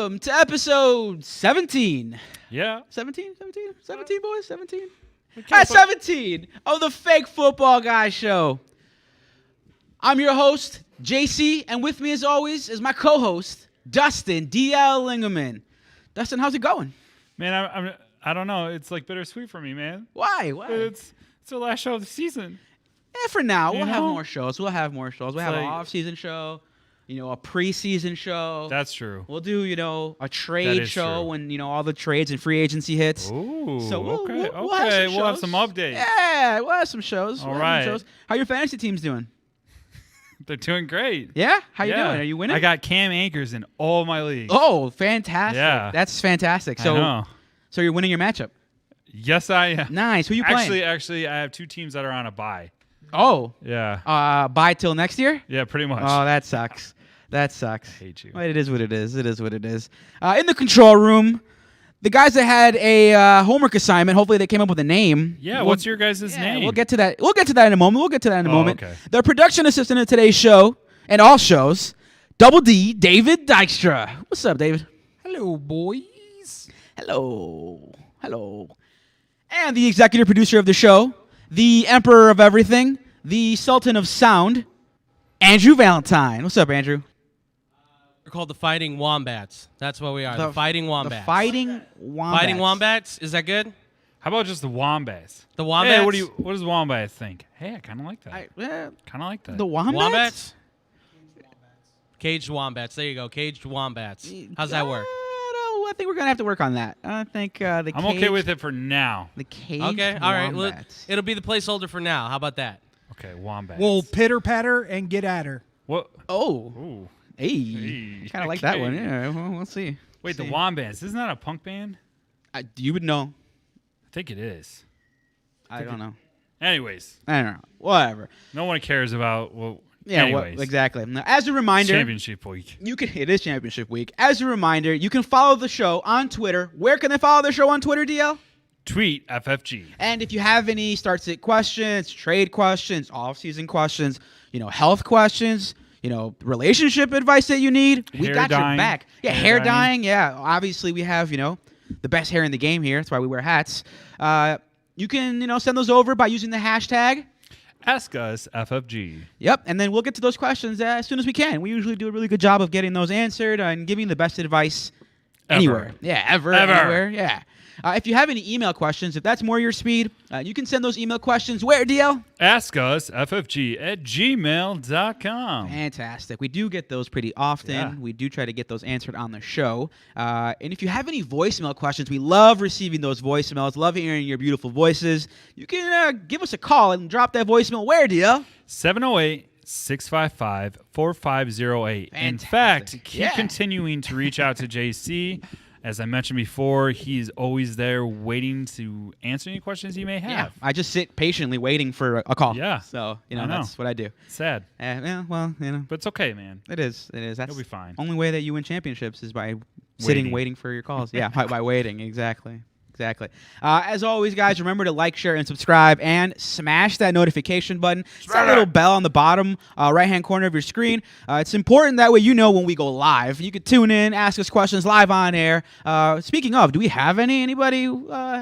welcome to episode 17. Yeah. 17, boys? 17? 17 of the Fake Football Guy Show. I'm your host, JC, and with me as always is my co-host, Dustin DL Lingerman. Dustin, how's it going? Man, I don't know. It's like bittersweet for me, man. Why? It's the last show of the season. Yeah, for now. We'll have know? more shows. We'll have an off-season show, a preseason show. That's true. We'll do, a trade show when, all the trades and free agency hits. Ooh, so we'll have some updates. Yeah, we'll have some shows. All right. How your fantasy team's doing? They're doing great. Yeah? How you doing? Are you winning? I got Cam Akers in all my leagues. Oh, fantastic. Yeah. That's fantastic. I know. So you're winning your matchup. Yes, I am. Nice. Who you playing? Actually, I have two teams that are on a bye. Oh. Yeah. Bye till next year? Yeah, pretty much. Oh, that sucks. That sucks. I hate you. But it is what it is. It is what it is. In the control room, the guys that had a homework assignment, hopefully they came up with a name. Yeah, what's your guys' name? We'll get to that. We'll get to that in a moment. Okay. The production assistant of today's show and all shows, Double D, David Dykstra. What's up, David? Hello, boys. Hello. And the executive producer of the show, the emperor of everything, the sultan of sound, Andrew Valentine. What's up, Andrew? We're called the Fighting Wombats. That's what we are. The Fighting Wombats. The Fighting Wombats. Fighting Wombats. Is that good? How about just the Wombats? The Wombats. Hey, what does Wombats think? Hey, I kind of like that. Kind of like that. The Wombats? Wombats? Caged Wombats. There you go. Caged Wombats. How's that work? I think we're going to have to work on that. I think I'm okay with it for now. The caged Okay, all right. Wombats. It'll be the placeholder for now. How about that? Okay, Wombats. We'll pitter patter and get at her. What? Oh. Ooh. Hey. Kind of like that one. Yeah, we'll see. Wait, the Wombats. Isn't that a punk band? You would know. I think it is. I don't know. Anyways. I don't know. Whatever. No one cares about, yeah, anyways. Exactly. Now, as a reminder, Championship week. It is Championship week. As a reminder, you can follow the show on Twitter. Where can they follow the show on Twitter, DL? Tweet FFG. And if you have any start-sit questions, trade questions, off-season questions, health questions, relationship advice that you need, we got your back. Yeah, hair dyeing. Yeah, obviously we have, the best hair in the game here. That's why we wear hats. You can, send those over by using the hashtag Ask Us FFG. Yep, and then we'll get to those questions as soon as we can. We usually do a really good job of getting those answered and giving the best advice anywhere. Yeah, ever. Anywhere. Yeah. If you have any email questions, if that's more your speed, you can send those email questions where, DL? AskUsFFG@gmail.com. Fantastic. We do get those pretty often. Yeah. We do try to get those answered on the show. And if you have any voicemail questions, we love receiving those voicemails. Love hearing your beautiful voices. You can give us a call and drop that voicemail where, DL? 708-655-4508. In fact, keep continuing to reach out to JC. As I mentioned before, he's always there waiting to answer any questions you may have. Yeah, I just sit patiently waiting for a call. Yeah. So, that's what I do. Sad. Well. But it's okay, man. It is. That's You'll be fine. Only way that you win championships is by sitting waiting for your calls. Yeah, by waiting. Exactly. As always, guys, remember to like, share, and subscribe, and smash that notification button. It's that little bell on the bottom right-hand corner of your screen. It's important that way you know when we go live. You can tune in, ask us questions live on air. Speaking of, do we have anybody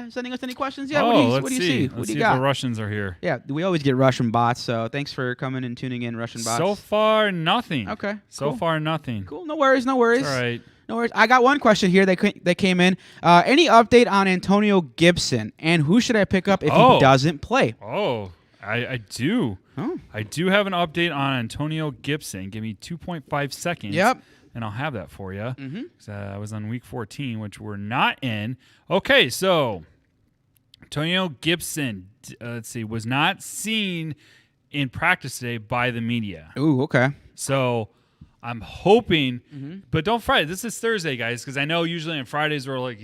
sending us any questions yet? What do you see? Let's see if the Russians are here. Yeah, we always get Russian bots, so thanks for coming and tuning in, Russian bots. So far, nothing. Okay. So far, nothing. Cool. No worries. It's all right. No worries. I got one question here that came in. Any update on Antonio Gibson, and who should I pick up if he doesn't play? Oh, I do. Oh. I do have an update on Antonio Gibson. Give me 2.5 seconds. Yep. And I'll have that for you. Mm-hmm. I was on week 14, which we're not in. Okay, so Antonio Gibson, was not seen in practice today by the media. Ooh, okay. So I'm hoping, but don't fret. This is Thursday, guys, because I know usually on Fridays we're like,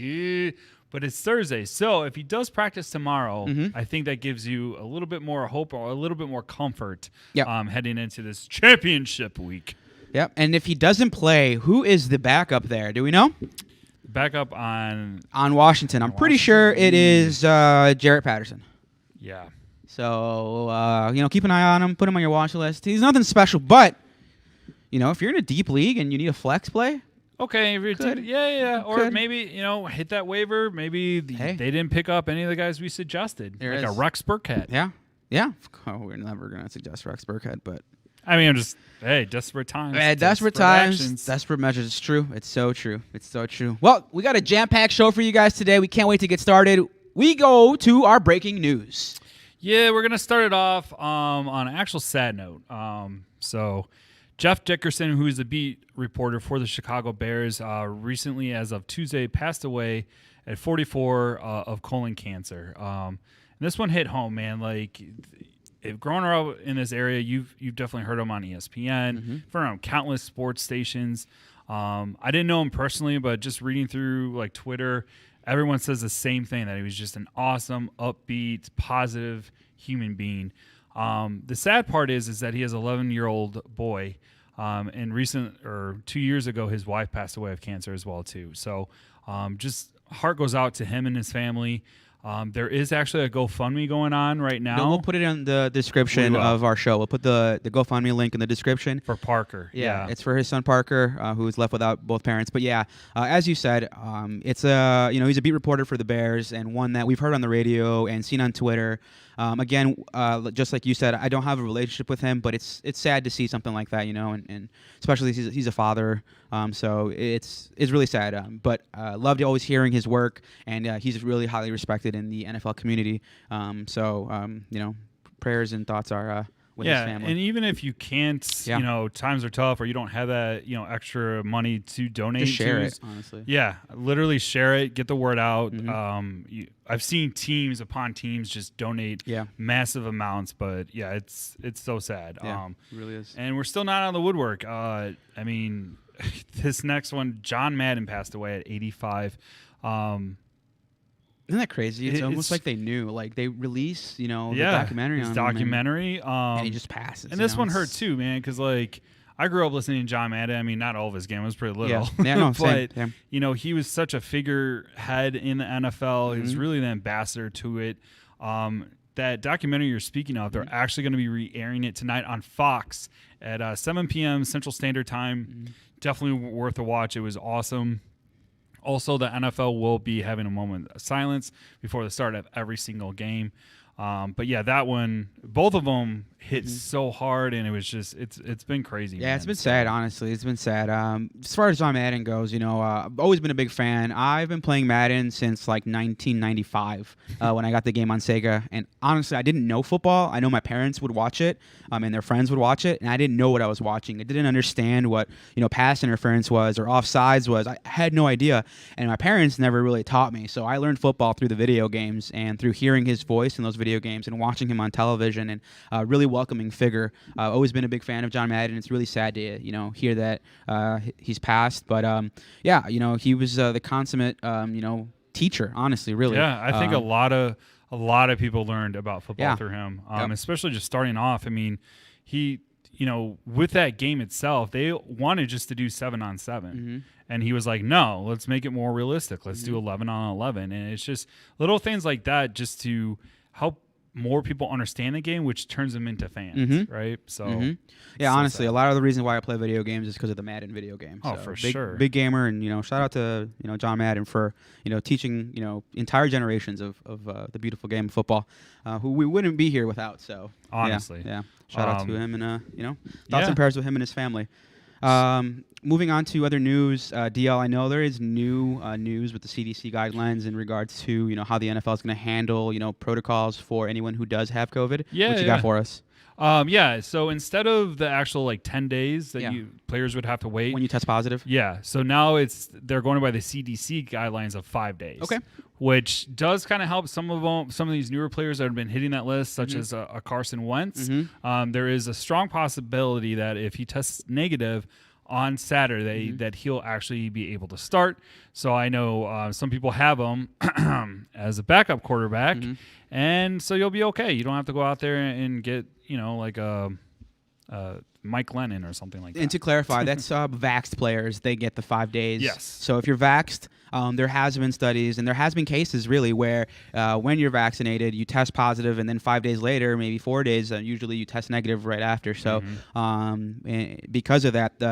but it's Thursday. So if he does practice tomorrow, I think that gives you a little bit more hope or a little bit more comfort heading into this championship week. Yep. And if he doesn't play, who is the backup there? Do we know? Backup on Washington. I'm pretty sure it is Jarrett Patterson. Yeah. So, keep an eye on him. Put him on your watch list. He's nothing special, but if you're in a deep league and you need a flex play, Okay, Or Could. maybe, hit that waiver. Maybe they didn't pick up any of the guys we suggested. There like is. a Rex Burkhead. Yeah. Oh, we're never going to suggest Rex Burkhead, but. I mean, I'm just, desperate times. Desperate times, actions. desperate measures. It's true. It's so true. Well, we got a jam-packed show for you guys today. We can't wait to get started. We go to our breaking news. Yeah, we're going to start it off on an actual sad note. So Jeff Dickerson, who is the beat reporter for the Chicago Bears, recently, as of Tuesday, passed away at 44 of colon cancer. And this one hit home, man. Like, if growing up in this area, you've definitely heard him on ESPN, from countless sports stations. I didn't know him personally, but just reading through like Twitter, everyone says the same thing, that he was just an awesome, upbeat, positive human being. The sad part is that he has an 11-year-old boy, and 2 years ago, his wife passed away of cancer as well too. So, just heart goes out to him and his family. There is actually a GoFundMe going on right now. No, we'll put it in the description of our show. We'll put the GoFundMe link in the description. For Parker. Yeah, it's for his son Parker, who is left without both parents. But yeah, as you said, it's he's a beat reporter for the Bears, and one that we've heard on the radio and seen on Twitter. Again, just like you said, I don't have a relationship with him, but it's sad to see something like that, and especially he's a father, so it's really sad. But loved always hearing his work, and he's really highly respected in the NFL community. Prayers and thoughts are with his family. And even if you can't, times are tough, or you don't have that, extra money to donate, just share it, honestly. Yeah, literally share it, get the word out. I've seen teams upon teams just donate massive amounts, but yeah, it's so sad. Yeah, it really is. And we're still not out of the woodwork. This next one, John Madden passed away at 85. Isn't that crazy? It's almost like they knew. Like, they release, the documentary on him. And he just passes. And this one hurt too, man, because like I grew up listening to John Madden. I mean, not all of his game. I was pretty little. Yeah, but same. He was such a figurehead in the NFL. He was really the ambassador to it. That documentary you're speaking of, they're actually going to be re-airing it tonight on Fox at 7 p.m. Central Standard Time. Definitely worth a watch. It was awesome. Also, the NFL will be having a moment of silence before the start of every single game. But yeah, that one, both of them hit so hard, and it was just, it's been crazy. Yeah, man. It's been sad, honestly. It's been sad. As far as John Madden goes, I've always been a big fan. I've been playing Madden since like 1995 when I got the game on Sega. And honestly, I didn't know football. I know my parents would watch it, and their friends would watch it, and I didn't know what I was watching. I didn't understand what pass interference was or offsides was. I had no idea, and my parents never really taught me. So I learned football through the video games and through hearing his voice in those video games and watching him on television, and really welcoming figure. I've always been a big fan of John Madden. It's really sad to hear that he's passed, but he was the consummate teacher, honestly, really. Yeah, I think a lot of people learned about football through him, especially just starting off. I mean, he with that game itself, they wanted just to do 7-on-7. And he was like, no, let's make it more realistic. Let's do 11-on-11. And it's just little things like that just to help more people understand the game, which turns them into fans, right? So, yeah, honestly, a lot of the reason why I play video games is because of the Madden video game. Oh, for sure. Big gamer, and shout out to John Madden for teaching entire generations of the beautiful game of football, who we wouldn't be here without. So honestly, yeah. Shout out to him, and thoughts and prayers with him and his family. Moving on to other news, DL, I know there is new news with the CDC guidelines in regards to how the NFL is going to handle protocols for anyone who does have COVID. Yeah, what you got for us? So instead of the actual 10 days that players would have to wait when you test positive. Yeah. So now they're going by the CDC guidelines of 5 days. Okay. Which does kind of help some of these newer players that have been hitting that list, such as a Carson Wentz. There is a strong possibility that if he tests negative on Saturday, that he'll actually be able to start. So I know some people have him as a backup quarterback, and so you'll be okay. You don't have to go out there and get like a Mike Lennon or something like that. And to clarify, that's vaxxed players. They get the 5 days. Yes. So if you're vaxxed, there has been studies and there has been cases really where when you're vaccinated, you test positive, and then 5 days later, maybe 4 days, usually you test negative right after. So because of that, the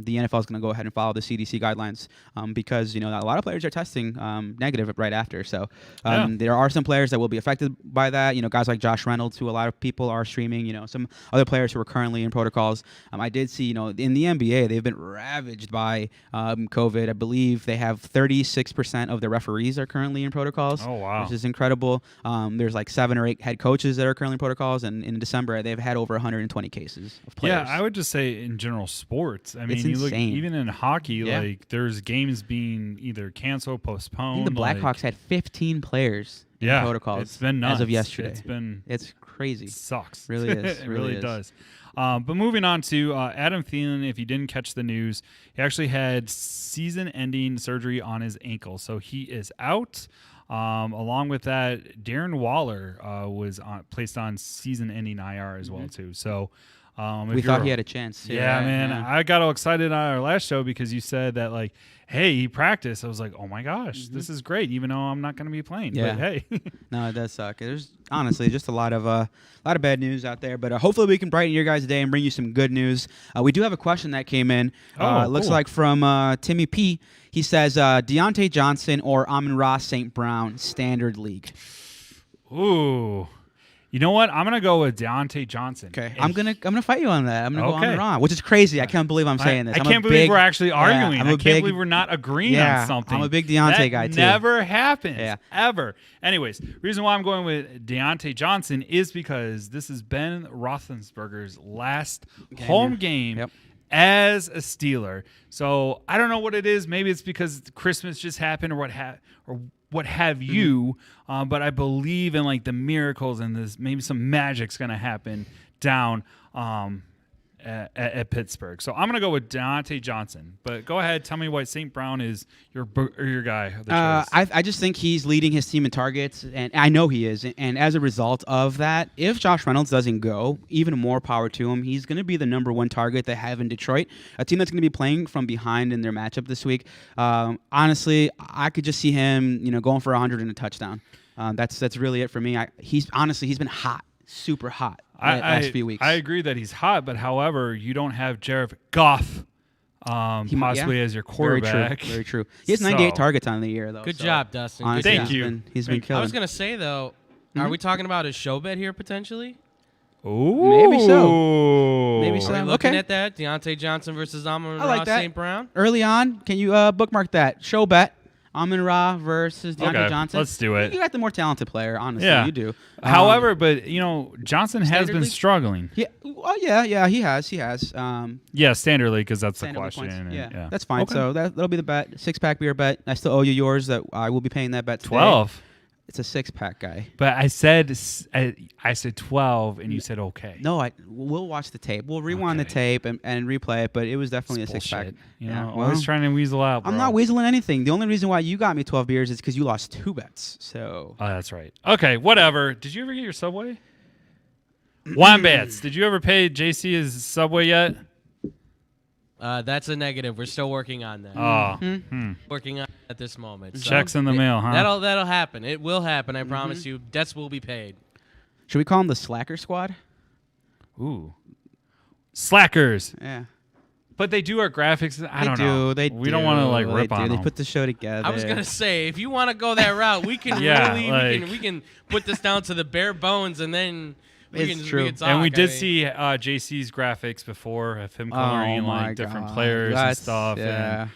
NFL is going to go ahead and follow the CDC guidelines because a lot of players are testing negative right after. So there are some players that will be affected by that. Guys like Josh Reynolds, who a lot of people are streaming. Some other players who are currently in protocols. I did see, in the NBA, they've been ravaged by COVID. I believe they have 36% of the referees are currently in protocols. Oh, wow. Which is incredible. There's like 7 or 8 head coaches that are currently in protocols, and in December they've had over 120 cases of players. Yeah, I would just say in general sports. I mean, It's you look insane. even in hockey, Yeah. like there's games being either canceled, I postponed. think the Blackhawks had 15 players in protocols. It's been nuts. as of yesterday. It's crazy. sucks. Really is. It Really really is. does. But moving on to Adam Thielen, if you didn't catch the news, he actually had season-ending surgery on his ankle, so he is out. Along with that, Darren Waller was placed on season-ending IR as well too. So We thought he had a chance. yeah, man. I got all excited on our last show because you said that, like, hey, he practiced. I was like, oh, my gosh, this is great, even though I'm not going to be playing. Yeah. But, hey. No, it does suck. There's honestly just a lot of bad news out there, but hopefully we can brighten your guys' day and bring you some good news. We do have a question that came in. It looks cool. like from Timmy P. He says Deontay Johnson or Amon-Ra St. Brown standard league. Ooh. You know what? I'm going to go with Deontay Johnson. Okay, I'm gonna fight you on that. I'm gonna Okay. go Amon-Ra, which is crazy. I can't believe I'm saying this. I I'm can't a believe big- we're actually arguing. I'm I a can't big- believe we're not agreeing Yeah, on something. I'm a big Deontay that guy, too. Never happens. Yeah. Ever. Anyways, reason why I'm going with Deontay Johnson is because this is Ben Roethlisberger's last home game Yep. as a Steeler. So I don't know what it is. Maybe it's because Christmas just happened or what have you. But I believe in like the miracles and this maybe some magic's going to happen down at Pittsburgh. So I'm going to go with Deontay Johnson. But go ahead, tell me why St. Brown is your guy of the choice. I just think he's leading his team in targets, and I know he is. And as a result of that, if Josh Reynolds doesn't go, even more power to him. He's going to be the number 1 target they have in Detroit, a team that's going to be playing from behind in their matchup this week. Honestly, I could just see him, going for 100 and a touchdown. That's really it for me. He's been hot, super hot. Last few weeks. I agree that he's hot, but however, you don't have Jared Goff possibly as your quarterback. Very true. He has 98 So- targets on the year, though. Good so job, Dustin. Good honestly, job. Thank you. He's been Thank you. killing. I was going to say, though, are we talking about a show bet here potentially? Ooh. Maybe so. Maybe so. Are we looking Okay. at that? Deontay Johnson versus Amon-Ra I like that. St. Brown? Early on, can you bookmark that? Show bet. Amon-Ra versus Deontay Okay, Johnson. let's do it. You got the more talented player, honestly. Yeah. You do. However, but Johnson has Standard been league? struggling. Yeah. Well, yeah, he has. Yeah, standard league because that's the Standard question. points. and- Yeah, that's fine. Okay. So that'll be the bet. 6-pack beer bet. I still owe you yours. That I will be paying that bet today. 12. It's a 6-pack, guy. But I said 12, and you said okay. No, we'll watch the tape. We'll rewind the Okay. tape and replay it. But it was definitely It's a 6-pack. bullshit. Yeah, Always trying to weasel out. I'm bro. not weaseling anything. The only reason why you got me 12 beers is because you lost 2 bets. So Oh, that's right. Okay, whatever. Did you ever get your Subway? Wombats. Did you ever pay JC his Subway yet? That's a negative. We're still working on that. Oh, Working on it at this moment. So checks in the mail, huh? That'll happen. It will happen. I promise you. Debts will be paid. should we call them the Slacker Squad? Ooh. Slackers. Yeah. But they do our graphics. I don't know. We don't want to like rip on They them. put the show together. I was gonna say, if you want to go that route, we can Yeah, really like- we can put this down to the bare bones, and then we It's can true. We can talk. And we I did mean, see JC's graphics before of him coloring like different players and That's- stuff. Yeah. And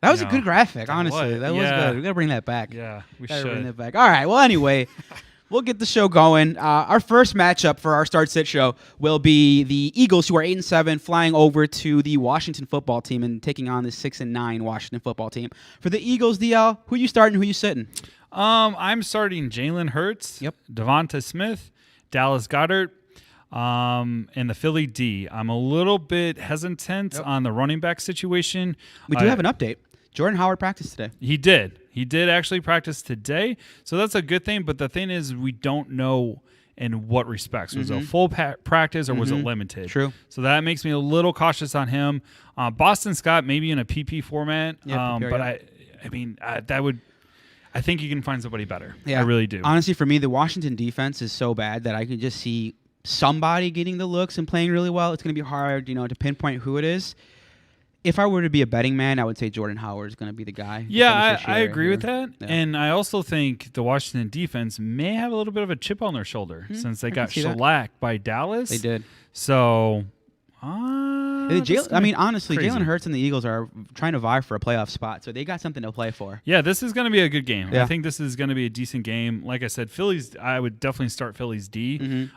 That was a know, good graphic, that honestly. was- That was yeah. good. We gotta bring that back. yeah, we Gotta bring should. that back. All right. Well, anyway, we'll get the show going. Our first matchup for our Start Sit show will be the Eagles, who are 8-7, flying over to the Washington football team and taking on the 6-9 Washington football team. For the Eagles, DL, who you starting? Who you sitting? I'm starting Jalen Hurts, Yep. Devonta Smith, Dallas Goedert, and the Philly D. I'm a little bit hesitant on the running back situation. We do have an update. Jordan Howard practiced today. He did. He did actually practice today, so that's a good thing. But the thing is, we don't know in what respects. Was it a full practice or was it limited? True. So that makes me a little cautious on him. Boston Scott maybe in a PP format, Yeah, PPR, but yeah. I mean, I think you can find somebody better. Yeah. I really do. Honestly, for me, the Washington defense is so bad that I could just see somebody getting the looks and playing really well. It's going to be hard, to pinpoint who it is. If I were to be a betting man, I would say Jordan Howard is going to be the guy. Yeah, I agree with that. Yeah. And I also think the Washington defense may have a little bit of a chip on their shoulder since they got shellacked by Dallas. They did. So, honestly, crazy. Jalen Hurts and the Eagles are trying to vie for a playoff spot, so they got something to play for. Yeah, this is going to be a good game. Yeah. I think this is going to be a decent game. Like I said, I would definitely start Philly's D,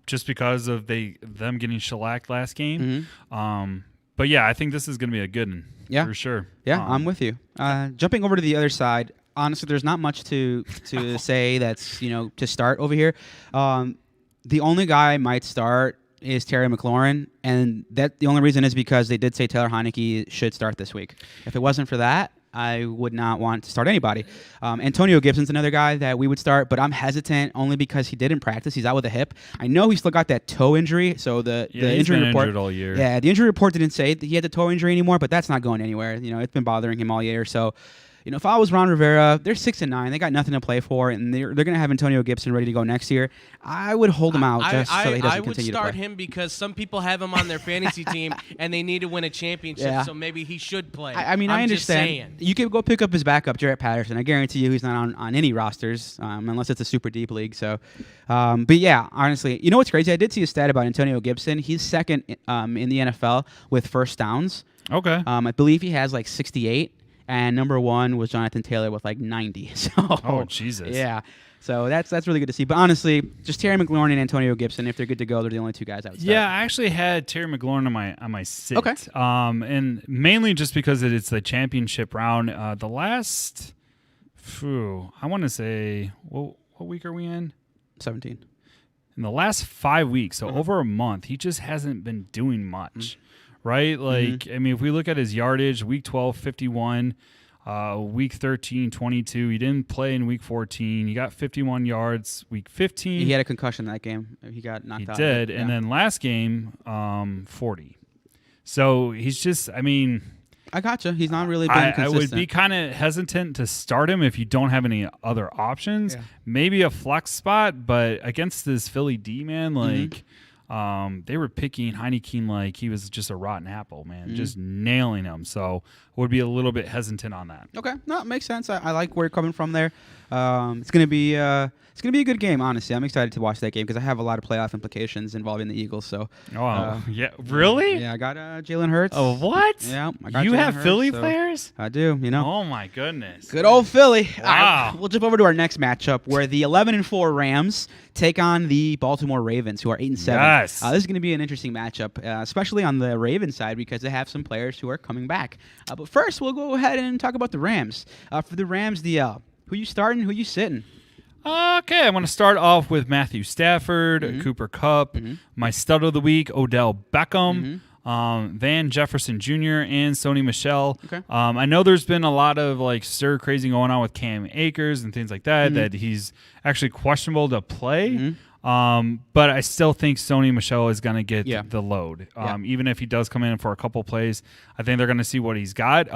just because of them getting shellacked last game. But yeah, I think this is going to be a good one. Yeah. For sure. Yeah, I'm with you. Jumping over to the other side, honestly, there's not much to say that's, to start over here. The only guy I might start is Terry McLaurin, and the only reason is because they did say Taylor Heineke should start this week. If it wasn't for that, I would not want to start anybody. Antonio Gibson's another guy that we would start, but I'm hesitant only because he didn't practice. He's out with a hip. I know he's still got that toe injury, so the injury report injured all year. Yeah, the injury report didn't say that he had the toe injury anymore, but that's not going anywhere. It's been bothering him all year. So, if I was Ron Rivera, they're 6-9. They got nothing to play for, and they're going to have Antonio Gibson ready to go next year. I would hold him out just so that he doesn't continue to play. I would start him because some people have him on their fantasy team, and they need to win a championship, so maybe he should play. I understand. You could go pick up his backup, Jarrett Patterson. I guarantee you he's not on any rosters unless it's a super deep league. So, but yeah, honestly, you know what's crazy? I did see a stat about Antonio Gibson. He's second in the NFL with first downs. Okay. I believe he has like 68. And number one was Jonathan Taylor with like 90. So, oh, Jesus. Yeah. So that's really good to see. But honestly, just Terry McLaurin and Antonio Gibson, if they're good to go, they're the only two guys I would start. Yeah, I actually had Terry McLaurin on my sit. Okay. And mainly just because it's the championship round. The last, I want to say, what week are we in? 17. In the last 5 weeks, so over a month, he just hasn't been doing much. Right? Like, I mean, if we look at his yardage, week 12, 51, week 13, 22. He didn't play in week 14. He got 51 yards. Week 15. He had a concussion that game. He got knocked out. He did. And then last game, 40. So he's just, I mean. I gotcha. He's not really been consistent. I would be kind of hesitant to start him if you don't have any other options. Yeah. Maybe a flex spot, but against this Philly D, man, like. They were picking Heineke like he was just a rotten apple, man, just nailing him. So would be a little bit hesitant on that. Okay, no, it makes sense. I like where you're coming from there. It's gonna be a good game. Honestly, I'm excited to watch that game because I have a lot of playoff implications involving the Eagles. So, yeah, really? Yeah, I got Jalen Hurts. Oh, what? Yeah, I got you Jalen have Hurts, Philly so players? I do. Oh my goodness. Good old Philly. Wow. All right, we'll jump over to our next matchup where the 11-4 Rams take on the Baltimore Ravens, who are 8-7. Yes. This is going to be an interesting matchup, especially on the Ravens side because they have some players who are coming back. But first, we'll go ahead and talk about the Rams. For the Rams, DL, who you starting, who you sitting? Okay, I'm going to start off with Matthew Stafford, Cooper Kupp, my stud of the week, Odell Beckham, Van Jefferson Jr., and Sony Michel. Okay. I know there's been a lot of like stir crazy going on with Cam Akers and things like that, that he's actually questionable to play. But I still think Sony Michel is going to get the load. Even if he does come in for a couple plays, I think they're going to see what he's got.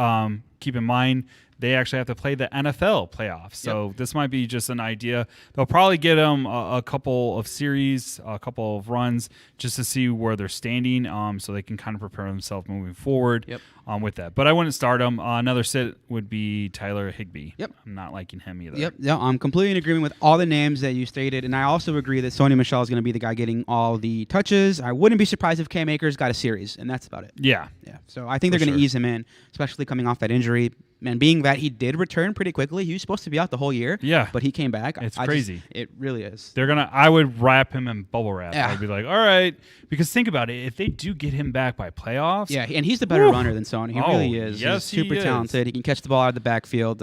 Keep in mind, they actually have to play the NFL playoffs. So this might be just an idea. They'll probably get him a couple of series, a couple of runs just to see where they're standing so they can kind of prepare themselves moving forward with that. But I wouldn't start him. Another sit would be Tyler Higbee. I'm not liking him either. Yeah, I'm completely in agreement with all the names that you stated. And I also agree that Sony Michel is going to be the guy getting all the touches. I wouldn't be surprised if Cam Akers got a series, and that's about it. Yeah. So I think they're going to ease him in, especially coming off that injury. And being that he did return pretty quickly, he was supposed to be out the whole year. Yeah, but he came back. It's crazy. It really is. I would wrap him in bubble wrap. Yeah. I'd be like, all right, because think about it. If they do get him back by playoffs, and he's the better runner than Sony. He really is. Yes, he's super talented. He can catch the ball out of the backfield.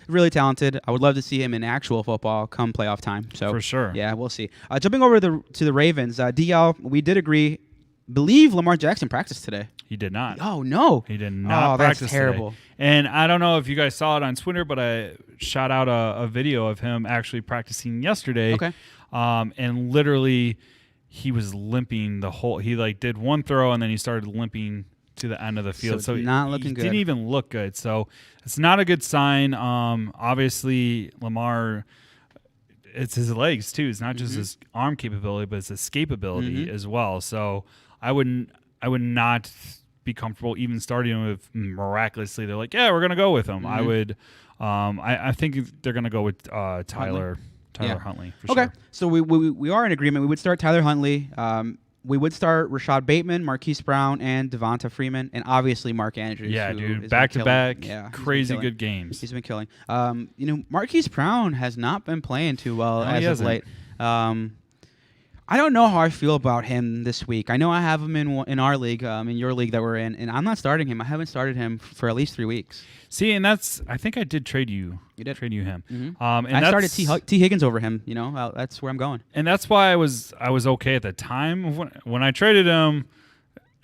Really talented. I would love to see him in actual football come playoff time. So for sure. Yeah, we'll see. Jumping over to the Ravens, DL, we did agree. Believe Lamar Jackson practiced today. He did not. Oh, no. He did not practice that's terrible. Today. And I don't know if you guys saw it on Twitter, but I shot out a video of him actually practicing yesterday. Okay. And literally, he was limping the whole – he, like, did one throw, and then he started limping to the end of the field. So it's not looking he good. Didn't even look good. So it's not a good sign. Obviously, Lamar, it's his legs too. It's not just his arm capability, but it's escapability as well. So I would not be comfortable even starting him if miraculously they're like, yeah, we're gonna go with him. I would. I think they're gonna go with Tyler Huntley. For Okay, sure. so we are in agreement. We would start Tyler Huntley. We would start Rashad Bateman, Marquise Brown, and Devonta Freeman, and obviously Mark Andrews. Yeah, who dude, has back been to killing. back, Yeah, he's been crazy killing. good games. He's been killing. Marquise Brown has not been playing too well No, he as of hasn't. late. I don't know how I feel about him this week. I know I have him in our league, in your league that we're in, and I'm not starting him. I haven't started him for at least 3 weeks. See, and I think I did trade you. You did. Trade you him. And And I started that's- T Higgins over him. That's where I'm going. And that's why I was okay at the time when I traded him.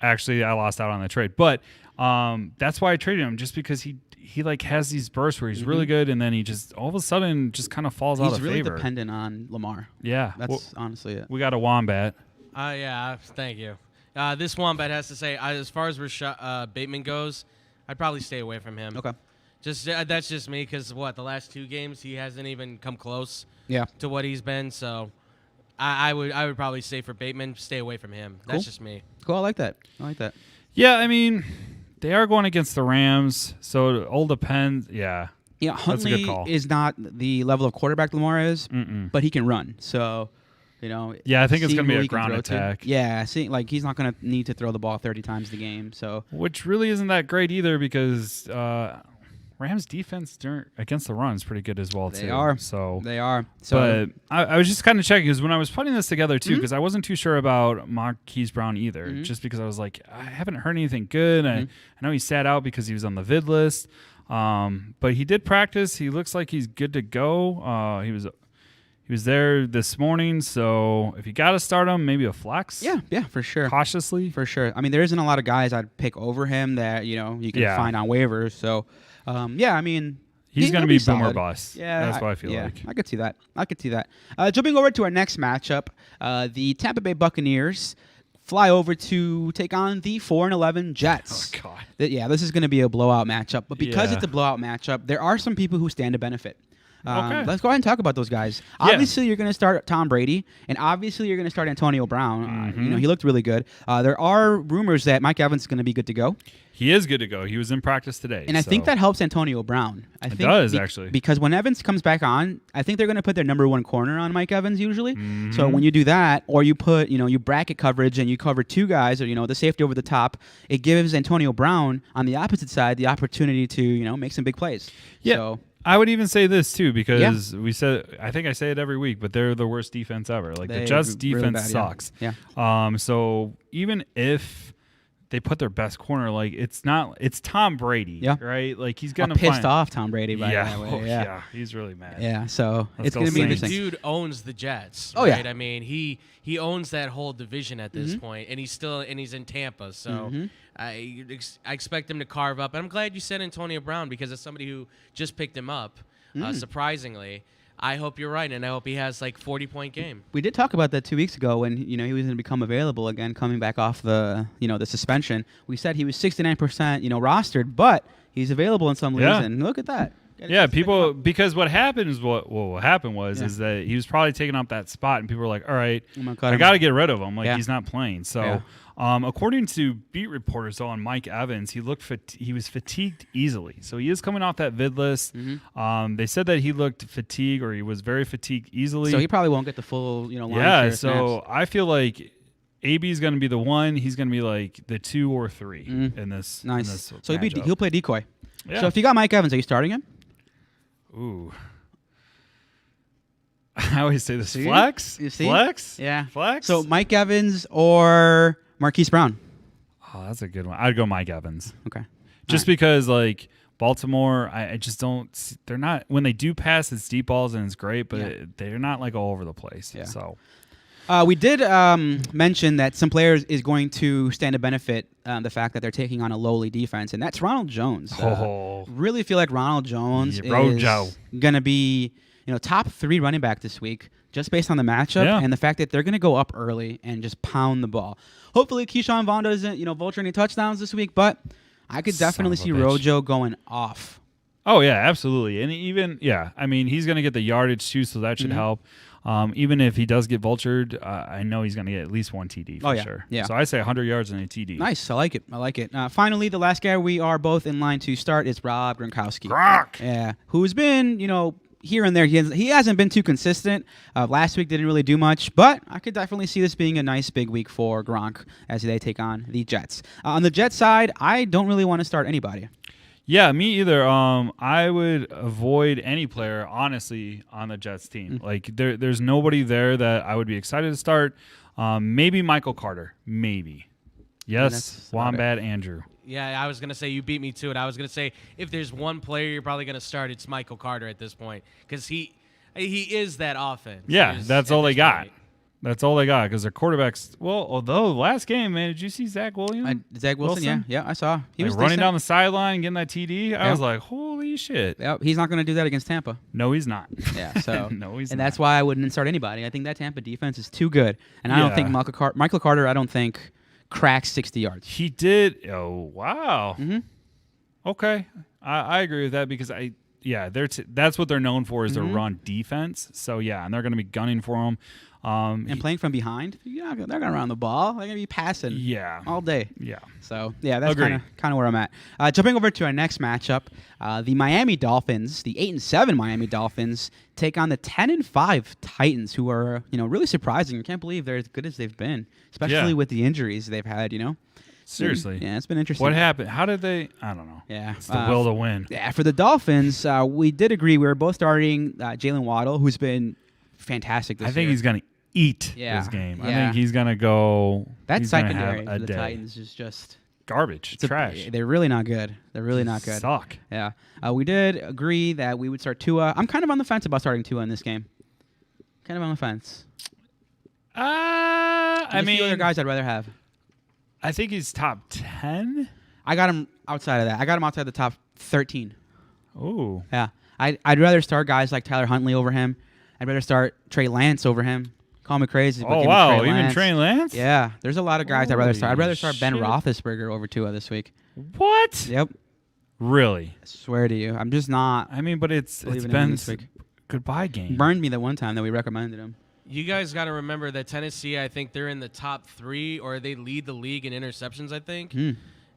Actually, I lost out on the trade, but that's why I traded him, just because he like has these bursts where he's really good, and then he just all of a sudden just kind of falls out He's of really favor. dependent on Lamar. Yeah, That's honestly it. we got a Wombat. Yeah, thank you. This Wombat has to say, as far as Bateman goes, I'd probably stay away from him. Okay. Just that's just me, because the last 2 games he hasn't even come close Yeah. to what he's been. So I would probably say for Bateman, stay away from him. That's Cool. just me. Cool. I like that. Yeah, I mean, they are going against the Rams, so it all depends. Yeah. Yeah, That's a good Huntley call. is not the level of quarterback Lamar is, but he can run. So, Yeah, I think it's seeing going to be who a he can ground throw to. attack. Yeah, he's not going to need to throw the ball 30 times the game. So, Which really isn't that great either, because Rams defense against the run is pretty good as well too. they are. So They are. So, but I was just kind of checking, because when I was putting this together too, because I wasn't too sure about Marquise Brown either, just because I was like, I haven't heard anything good. I know he sat out because he was on the vid list, but he did practice. He looks like he's good to go. He was there this morning, so if you got to start him, maybe a flex. yeah, for sure. Cautiously. For sure. I mean, there isn't a lot of guys I'd pick over him that, you can find on waivers. So, I mean, He's going to he'll be boom or solid. bust. Yeah, That's what I feel like. I could see that. Jumping over to our next matchup, the Tampa Bay Buccaneers fly over to take on the 4-11 Jets. Oh, God. This is going to be a blowout matchup. But because Yeah. it's a blowout matchup, there are some people who stand to benefit. Okay. Let's go ahead and talk about those guys. Yeah. Obviously, you're going to start Tom Brady, and obviously, you're going to start Antonio Brown. He looked really good. There are rumors that Mike Evans is going to be good to go. He is good to go. He was in practice today. And I think that helps Antonio Brown. I think does, actually. Because when Evans comes back on, I think they're going to put their number 1 corner on Mike Evans usually. So when you do that, or you put, you bracket coverage and you cover 2 guys, or, the safety over the top, it gives Antonio Brown on the opposite side the opportunity to, make some big plays. Yeah. So, I would even say this too, because I think I say it every week, but they're the worst defense ever. Like, the They're Jets' really defense bad, sucks. Yeah. So even if they put their best corner, like, it's Tom Brady, right? Like, he's I'm gonna pissed off Tom Brady by yeah, that way. oh, yeah. he's really mad. Yeah, so Let's it's go going to be Saints. The interesting. dude owns the Jets. Oh, yeah. right? I mean, he owns that whole division at this point, and he's in Tampa. So I expect him to carve up. And I'm glad you said Antonio Brown, because as somebody who just picked him up, surprisingly, I hope you're right, and I hope he has like 40-point game. We did talk about that 2 weeks ago when he was going to become available again, coming back off the the suspension. We said he was 69% rostered, but he's available in some leagues, Yeah. and look at that. Yeah, because what happened is what happened was is that he was probably taking up that spot, and people were like, all right, I'm gonna cut I him. got to get rid of him. Like, Yeah. he's not playing. So, Yeah. according to beat reporters on Mike Evans, he was fatigued easily. So he is coming off that vid list. They said that he looked fatigued, or he was very fatigued easily. So he probably won't get the full line yeah. share of So snaps. I feel like AB is going to be the one. He's going to be like the 2 or 3 in this. Nice. In this So matchup. he'll play decoy. Yeah. So if you got Mike Evans, are you starting him? Ooh. I always say this. See? Flex? You see? Flex? Yeah. Flex? So Mike Evans or Marquise Brown? Oh, that's a good one. I'd go Mike Evans. Okay. Just because, like, Baltimore, I just don't – they're not – when they do pass, it's deep balls and it's great, but they're not, like, all over the place. Yeah. So, We did mention that some players is going to stand to benefit the fact that they're taking on a lowly defense, and that's Ronald Jones. Really feel like Ronald Jones Yeah, Rojo. is going to be top 3 running back this week. just based on the matchup Yeah. and the fact that they're going to go up early and just pound the ball. Hopefully, Keyshawn Vaughn doesn't, vulture any touchdowns this week, but I could definitely see Rojo going off. Oh, yeah, absolutely. And even, I mean, he's going to get the yardage too, so that should help. Even if he does get vultured, I know he's going to get at least one TD for sure. Yeah. So I say 100 yards and a TD. Nice. I like it. Finally, the last guy we are both in line to start is Rob Gronkowski. Gronk! Yeah, who's been, here and there. He hasn't been too consistent. Last week didn't really do much, but I could definitely see this being a nice big week for Gronk as they take on the Jets. On the Jets side, I don't really want to start anybody. Yeah, me either. I would avoid any player, honestly, on the Jets team. Like, there's nobody there that I would be excited to start. Maybe Michael Carter. Maybe. Yes, Wombat Andrew. Yeah, I was going to say you beat me to it. I was going to say if there's one player you're probably going to start, it's Michael Carter at this point because he is that offense. Yeah, that's all they got. That's all they got because their quarterbacks. Well, although last game, man, did you see Zach Williams? Zach Wilson? Yeah, I saw. He was running down the sideline, getting that TD. I was like, holy shit. Yep, he's not going to do that against Tampa. No, he's not. Yeah, so no, he's and not. that's why I wouldn't start anybody. I think that Tampa defense is too good, and I don't think Michael Carter. I don't think cracks 60 yards. He did. Oh wow. Okay, I agree with that because that's what they're known for is their run defense. So yeah, and they're going to be gunning for him. And playing from behind, they're going to run the ball. They're going to be passing all day. Yeah. So, yeah, that's kind of where I'm at. Jumping over to our next matchup, the Miami Dolphins, the 8-7 Miami Dolphins, take on the 10-5 Titans, who are, really surprising. I can't believe they're as good as they've been, especially with the injuries they've had, Seriously. Yeah, it's been interesting. What happened? How did they? I don't know. Yeah. It's the will to win. Yeah, for the Dolphins, we did agree. We were both starting Jalen Waddle, who's been fantastic this year. I think he's going to eat this game. Yeah. I think he's going to go. That secondary for the Titans is just garbage. Trash. They're really not good. They're really not good. Suck. Yeah. We did agree that we would start Tua. I'm kind of on the fence about starting Tua in this game. Kind of on the fence. I mean, other guys I'd rather have. I think he's top 10. I got him outside of that. I got him outside the top 13. Oh. Yeah. I'd rather start guys like Tyler Huntley over him. I'd rather start Trey Lance over him. Call me crazy. But Oh, give me wow. Trey Even Lance. Trey Lance? Yeah. There's a lot of guys I'd rather start. I'd rather Holy start Ben shit. Roethlisberger over Tua this week. What? Yep. Really? I swear to you. I'm just not. I mean, but it's believing in him Ben's this week. goodbye game. Burned me the one time that we recommended him. You guys got to remember that Tennessee, I think they're in the top 3 or they lead the league in interceptions, I think.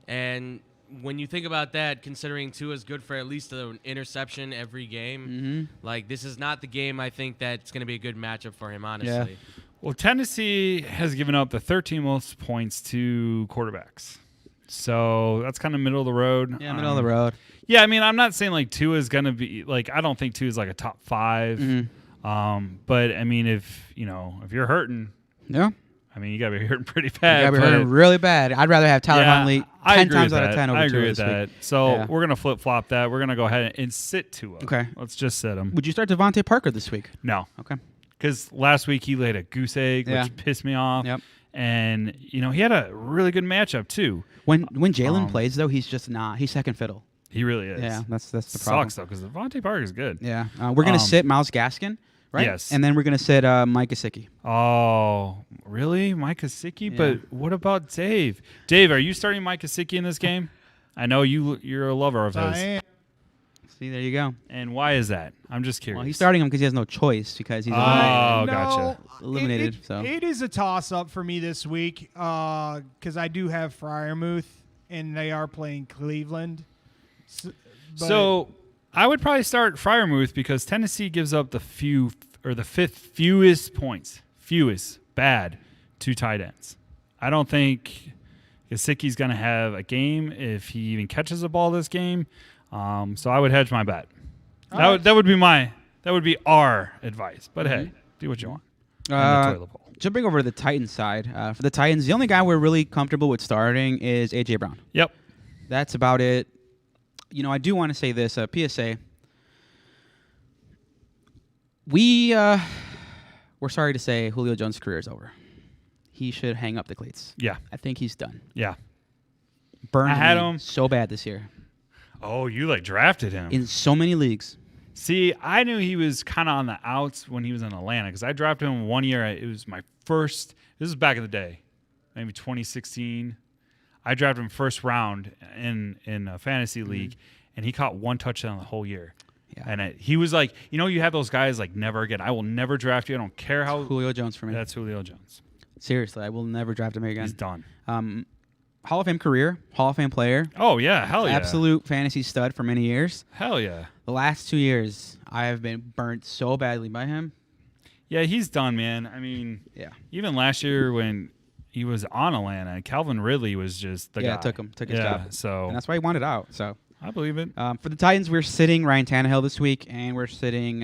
And when you think about that, considering Tua's good for at least an interception every game, like this is not the game I think that's going to be a good matchup for him, honestly. Yeah. Well, Tennessee has given up the 13 most points to quarterbacks. So that's kind of middle of the road. Yeah, middle of the road. Yeah, I mean, I'm not saying like Tua is going to be like I don't think Tua is like a top 5. But I mean, if you're hurting, Yeah. I mean, you got to be hurting pretty bad. You got to be hurting really bad. I'd rather have Tyler Huntley 10 times out of 10 over I Tua agree with this that. week. So we're going to flip-flop that. We're going to go ahead and sit Tua. Okay. Let's just sit him. Would you start Devontae Parker this week? No. Okay. Because last week he laid a goose egg, which pissed me off. Yep. And, he had a really good matchup, too. When Jalen plays, though, he's just not. He's second fiddle. He really is. Yeah, that's the problem. Sucks, though, because Devontae Parker is good. Yeah. We're going to sit Myles Gaskin, right? Yes. And then we're going to sit Mike Gesicki. Oh, really? Mike Gesicki? Yeah. But what about Dave? Dave, are you starting Mike Gesicki in this game? I know you're a lover of his. I am. See, there you go. And why is that? I'm just curious. Well, he's starting him because he has no choice because he's Oh, No, gotcha. eliminated. So It is a toss-up for me this week because I do have Freiermuth, and they are playing Cleveland. So I would probably start Freiermuth because Tennessee gives up the fifth fewest points, bad, to tight ends. I don't think Gesicki's going to have a game if he even catches a ball this game. So I would hedge my bet. That would be our advice. But hey, do what you want. On the toilet bowl. Jumping over to the Titans side, for the Titans, the only guy we're really comfortable with starting is A.J. Brown. Yep. That's about it. I do want to say this, PSA. We're sorry to say Julio Jones' career is over. He should hang up the cleats. Yeah. I think he's done. Yeah. Burned I had me him so bad this year Oh, you drafted him. in so many leagues. See, I knew he was kind of on the outs when he was in Atlanta because I drafted him 1 year. It was my first. This is back in the day, maybe 2016. I drafted him first round in a fantasy league, and he caught 1 touchdown the whole year. Yeah. And he was like, you have those guys like never again. I will never draft you. I don't care how. Julio Jones for me. That's Julio Jones. Seriously, I will never draft him again. He's done. Hall of Fame career, Hall of Fame player. Oh yeah, hell yeah. Absolute fantasy stud for many years. Hell yeah. The last 2 years, I have been burnt so badly by him. Yeah, he's done, man. I mean, Yeah. even last year when he was on Atlanta, Calvin Ridley was just the guy. Yeah, took his job. So And that's why he wanted out. So I believe it. for the Titans, we're sitting Ryan Tannehill this week, and we're sitting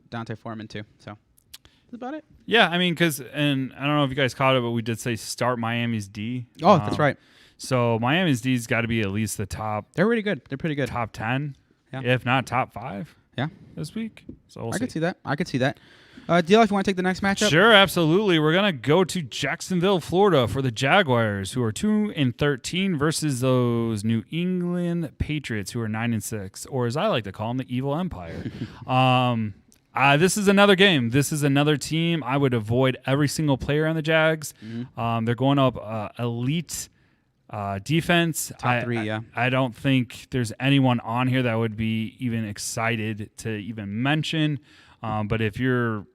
Dante Foreman too. So that's about it. Yeah, I mean, and I don't know if you guys caught it, but we did say start Miami's D. Oh, that's right. So Miami's D's got to be at least the top They're really good. They're pretty good. top 10, Yeah. if not top 5 Yeah, this week. So we'll I see. could see that. I could see that. Deal, if you want to take the next matchup. Sure, absolutely. We're gonna go to Jacksonville, Florida, for the Jaguars, who are 2-13, versus those New England Patriots, who are 9-6, or as I like to call them, the Evil Empire. This is another game. This is another team. I would avoid every single player on the Jags. They're going up elite defense. Top 3, yeah. I don't think there's anyone on here that would be even excited to even mention. But if you're,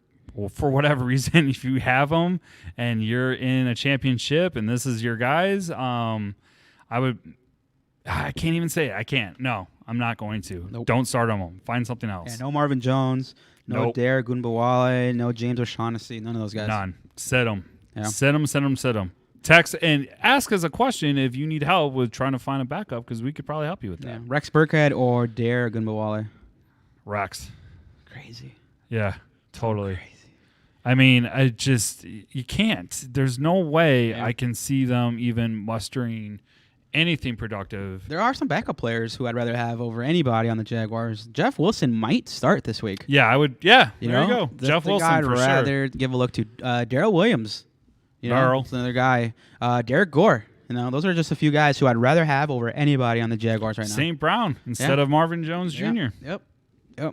for whatever reason, if you have them and you're in a championship and this is your guys, I can't even say it. I can't. No, I'm not going to. Nope. Don't start them. Find something else. Yeah, no Marvin Jones, no Nope. Derek Gunbawale, no James O'Shaughnessy, none of those guys. None. Sit them. Yeah. Sit them. Text and ask us a question if you need help with trying to find a backup because we could probably help you with that. Yeah. Rex Burkhead or Derek Gunbawale. Rex. Crazy. Yeah, totally. Crazy. I mean, you can't. There's no way Yeah. I can see them even mustering anything productive. There are some backup players who I'd rather have over anybody on the Jaguars. Jeff Wilson might start this week. Yeah, I would. Yeah, You there know? you go. That's Jeff the Wilson guy I'd for sure. rather give a look to. Darrell Williams. You know, Darrell. that's another guy. Derek Gore. You know, those are just a few guys who I'd rather have over anybody on the Jaguars right now. St. Brown instead of Marvin Jones Jr. Yep.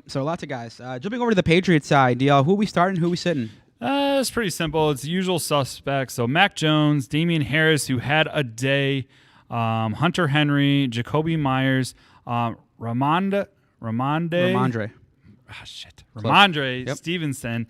So lots of guys. Jumping over to the Patriots side, DL, who we starting, who we sitting? It's pretty simple. It's the usual suspects. So Mac Jones, Damian Harris, who had a day, Hunter Henry, Jacoby Myers, Ramondre. Ramondre. Ramondre Yep. Stevenson,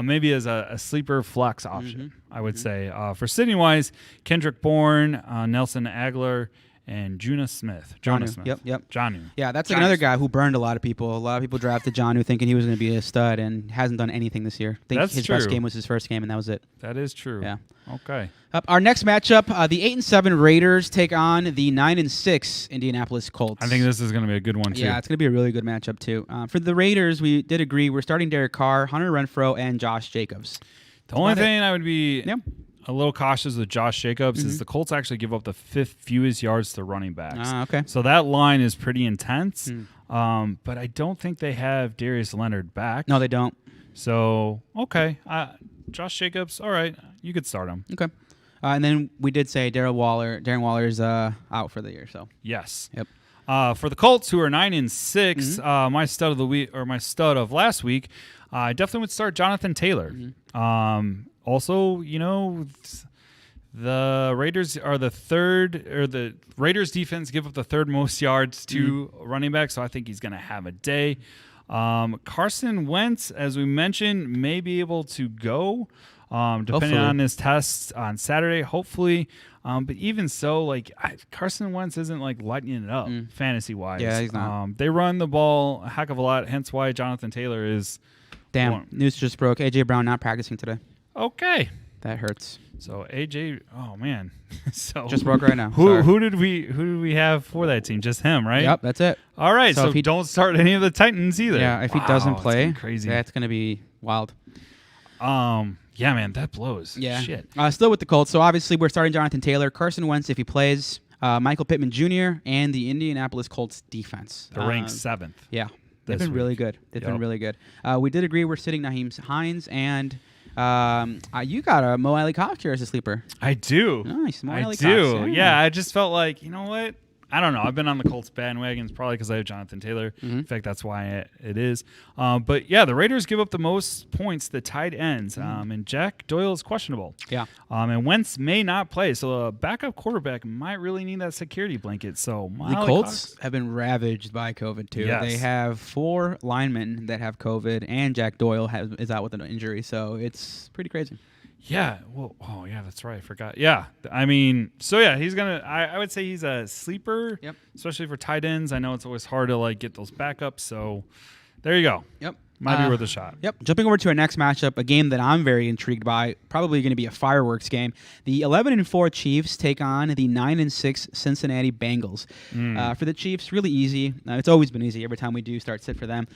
maybe as a sleeper flex option, I would say. For sitting wise, Kendrick Bourne, Nelson Aguilar, and Jonah Smith. Jonnu. Yep. Jonnu. Yeah, that's Jonnu another Smith. guy who burned a lot of people. A lot of people drafted Jonnu thinking he was going to be a stud and hasn't done anything this year. I think That's his best true. game was his first game, and that was it. That is true. Yeah. Okay. Our next matchup, the 8-7 Raiders take on the 9-6 Indianapolis Colts. I think this is going to be a good one, too. Yeah, it's going to be a really good matchup, too. For the Raiders, we did agree we're starting Derek Carr, Hunter Renfrow, and Josh Jacobs. The only about it. thing I would be Yep. a little cautious with Josh Jacobs is the Colts actually give up the 5th fewest yards to running backs. Okay. So that line is pretty intense. But I don't think they have Darius Leonard back. No, they don't. So, okay. Josh Jacobs, all right. You could start him. Okay. And then we did say Darren Waller's out for the year. So Yes. Yep. For the Colts, who are 9-6, my stud of the week or my stud of last week, I definitely would start Jonathan Taylor. Also, the Raiders are the Raiders defense give up the 3rd most yards to running back, so I think he's going to have a day. Carson Wentz, as we mentioned, may be able to go, depending Hopefully. on his tests on Saturday, hopefully. But even so, Carson Wentz isn't lighting it up fantasy wise. Yeah, he's not. They run the ball a heck of a lot, hence why Jonathan Taylor is. damn, One. news just broke. AJ Brown not practicing today. Okay. That hurts. So AJ, oh man, so Just broke right now. Who Sorry. who did we have for that team? Just him, right? Yep, that's it. All right, So so if he- don't start any of the Titans either. Yeah, if he Wow, doesn't it's play, getting crazy. that's going to be wild. Yeah, man, that blows. Yeah. Shit. Still with the Colts. So obviously we're starting Jonathan Taylor, Carson Wentz if he plays, Michael Pittman Jr., and the Indianapolis Colts defense. They're ranked 7th. Yeah. They've this been really week. good. They've been Yep. really good. We did agree we're sitting Naheem Hines, and you got a Mo Alley Cox here as a sleeper. I do. Nice. Mo I Alley do. Cox. Yeah, I just felt like, you know what? I don't know. I've been on the Colts bandwagons probably because I have Jonathan Taylor. In fact, that's why it is. But yeah, the Raiders give up the most points to tight ends, and Jack Doyle is questionable. Yeah. And Wentz may not play, so a backup quarterback might really need that security blanket. So the Colts have been ravaged by COVID too. Yes. They have 4 linemen that have COVID, and Jack Doyle is out with an injury, so it's pretty crazy. Yeah. Well. Oh, yeah. That's right. I forgot. Yeah. I mean. So yeah, he's gonna. I would say he's a sleeper. Yep. Especially for tight ends. I know it's always hard to like get those backups. So there you go. Yep. Might be worth a shot. Yep. Jumping over to our next matchup, a game that I'm very intrigued by, probably going to be a fireworks game. The 11-4 Chiefs take on the 9-6 Cincinnati Bengals. For the Chiefs, really easy. It's always been easy every time we do sit for them.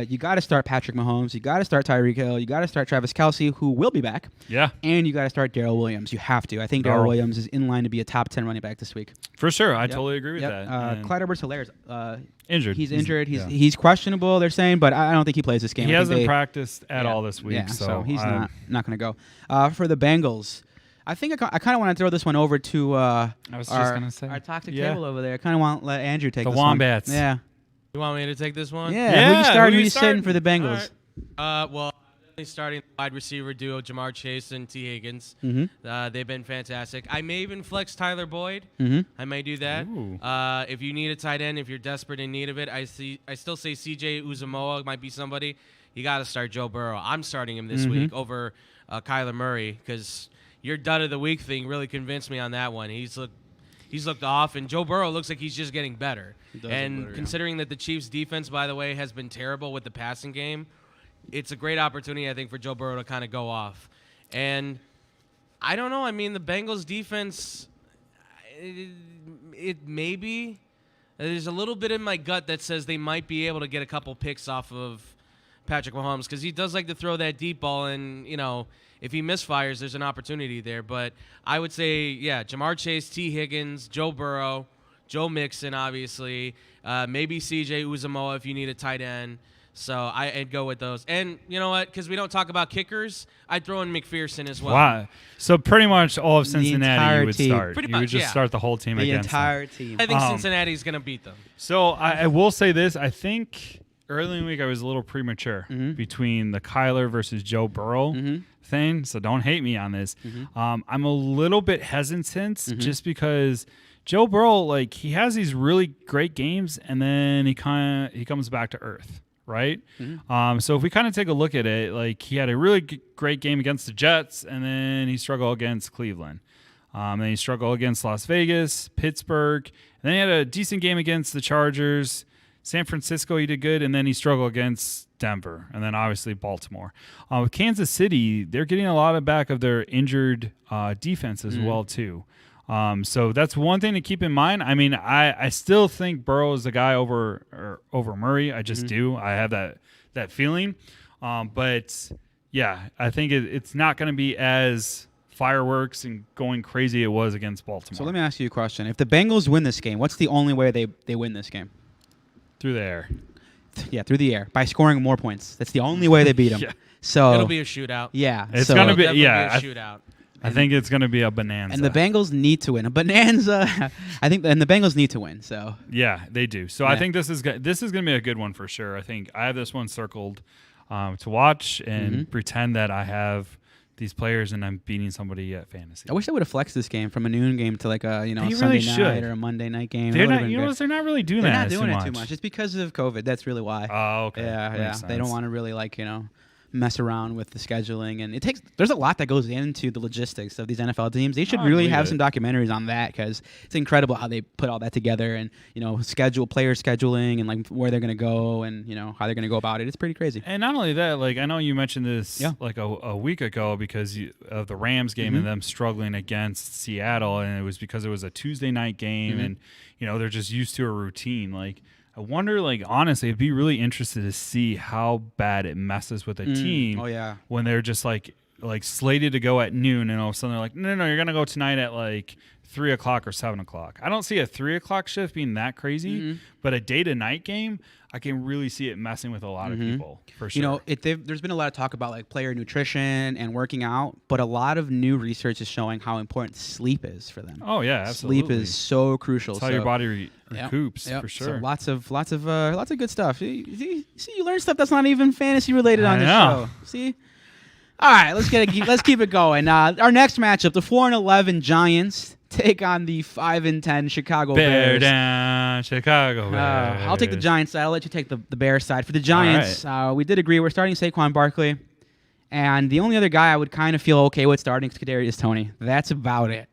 You got to start Patrick Mahomes. You got to start Tyreek Hill. You got to start Travis Kelce, who will be back. Yeah. And you got to start Darrell Williams. You have to. I think Darrell Williams is in line to be a top 10 running back this week. For sure. I totally agree with that. Clyde Edwards-Helaire injured. He's injured. He's questionable, they're saying, but I don't think he plays this game. He hasn't practiced at all this week. Yeah, so he's not going to go. For the Bengals, I think I kind of want to throw this one over to I was just gonna say our toxic table over there. I kind of want to let Andrew take the this Wombats. one. Yeah. You want me to take this one? Yeah. Who you starting? Who you sitting for the Bengals? Well, starting wide receiver duo Jamar Chase and T. Higgins. They've been fantastic. I may even flex Tyler Boyd. I may do that. If you need a tight end, if you're desperate in need of it, I still say C.J. Uzamoa might be somebody. You got to start Joe Burrow. I'm starting him this week over Kyler Murray because your dud of the week thing really convinced me on that one. He's looked off, and Joe Burrow looks like he's just getting better. And considering that the Chiefs' defense, by the way, has been terrible with the passing game, it's a great opportunity, I think, for Joe Burrow to kind of go off. And I don't know. I mean, the Bengals' defense, it may be. There's a little bit in my gut that says they might be able to get a couple picks off of Patrick Mahomes because he does like to throw that deep ball, and, if he misfires, there's an opportunity there. But I would say, yeah, Jamar Chase, T. Higgins, Joe Burrow, Joe Mixon, obviously, maybe C.J. Uzamoa if you need a tight end. So I'd go with those. And you know what? Because we don't talk about kickers, I'd throw in McPherson as well. Wow. So pretty much all of Cincinnati you would team. start. Pretty you would much, just start the whole team against them. The entire team. I think Cincinnati's going to beat them. So I will say this. I think early in the week I was a little premature between the Kyler versus Joe Burrow thing. So don't hate me on this. I'm a little bit hesitant just because Joe Burrow, he has these really great games and then he comes back to earth. Right? So if we kind of take a look at it, he had a really great game against the Jets, and then he struggled against Cleveland. Then he struggled against Las Vegas, Pittsburgh, and then he had a decent game against the Chargers. San Francisco, he did good, and then he struggled against Denver, and then obviously Baltimore. With Kansas City, they're getting a lot back of their injured defense as well, too. So that's one thing to keep in mind. I mean, I still think Burrow is the guy over Murray. I just do. I have that feeling. But yeah, I think it's not going to be as fireworks and going crazy it was against Baltimore. So let me ask you a question. If the Bengals win this game, what's the only way they win this game? Through the air. Yeah, through the air by scoring more points. That's the only way they beat them. Yeah. So it'll be a shootout. Yeah, it's going to be a shootout. I think it's going to be a bonanza. And the Bengals need to win. A bonanza. I think and the Bengals need to win. So yeah, they do. So I think this is going to be a good one for sure. I think I have this one circled to watch and pretend that I have these players and I'm beating somebody at fantasy. I wish they would have flexed this game from a noon game to a Sunday night or a Monday night game. They're not. They're not really doing that. They're not doing it too much. It's because of COVID. That's really why. Oh, okay. Yeah. They don't want to really mess around with the scheduling, and there's a lot that goes into the logistics of these NFL teams. They should really have some documentaries on that because it's incredible how they put all that together and player scheduling and where they're going to go and how they're going to go about it. It's pretty crazy. And not only that, I know you mentioned this a week ago because of the Rams game and them struggling against Seattle, and it was because it was a Tuesday night game and they're just used to a routine. I wonder, honestly, I'd be really interested to see how bad it messes with a team when they're just, like slated to go at noon, and all of a sudden they're like, no, you're gonna go tonight at like 3 o'clock or 7 o'clock. I don't see a 3 o'clock shift being that crazy, but a day to night game, I can really see it messing with a lot of people for sure. You know, there's been a lot of talk about like player nutrition and working out, but a lot of new research is showing how important sleep is for them. Oh yeah, absolutely. Sleep is so crucial. That's how your body recoups for sure. So lots of good stuff. See, you learn stuff that's not even fantasy related on the show. See. All right, let's keep it going. Our next matchup, the 4-11 Giants take on the 5-10 Chicago Bears. Down, Chicago Bears. I'll take the Giants side. I'll let you take the Bears side. For the Giants, we did agree we're starting Saquon Barkley, and the only other guy I would kind of feel okay with starting is Kadarius Toney. That's about it.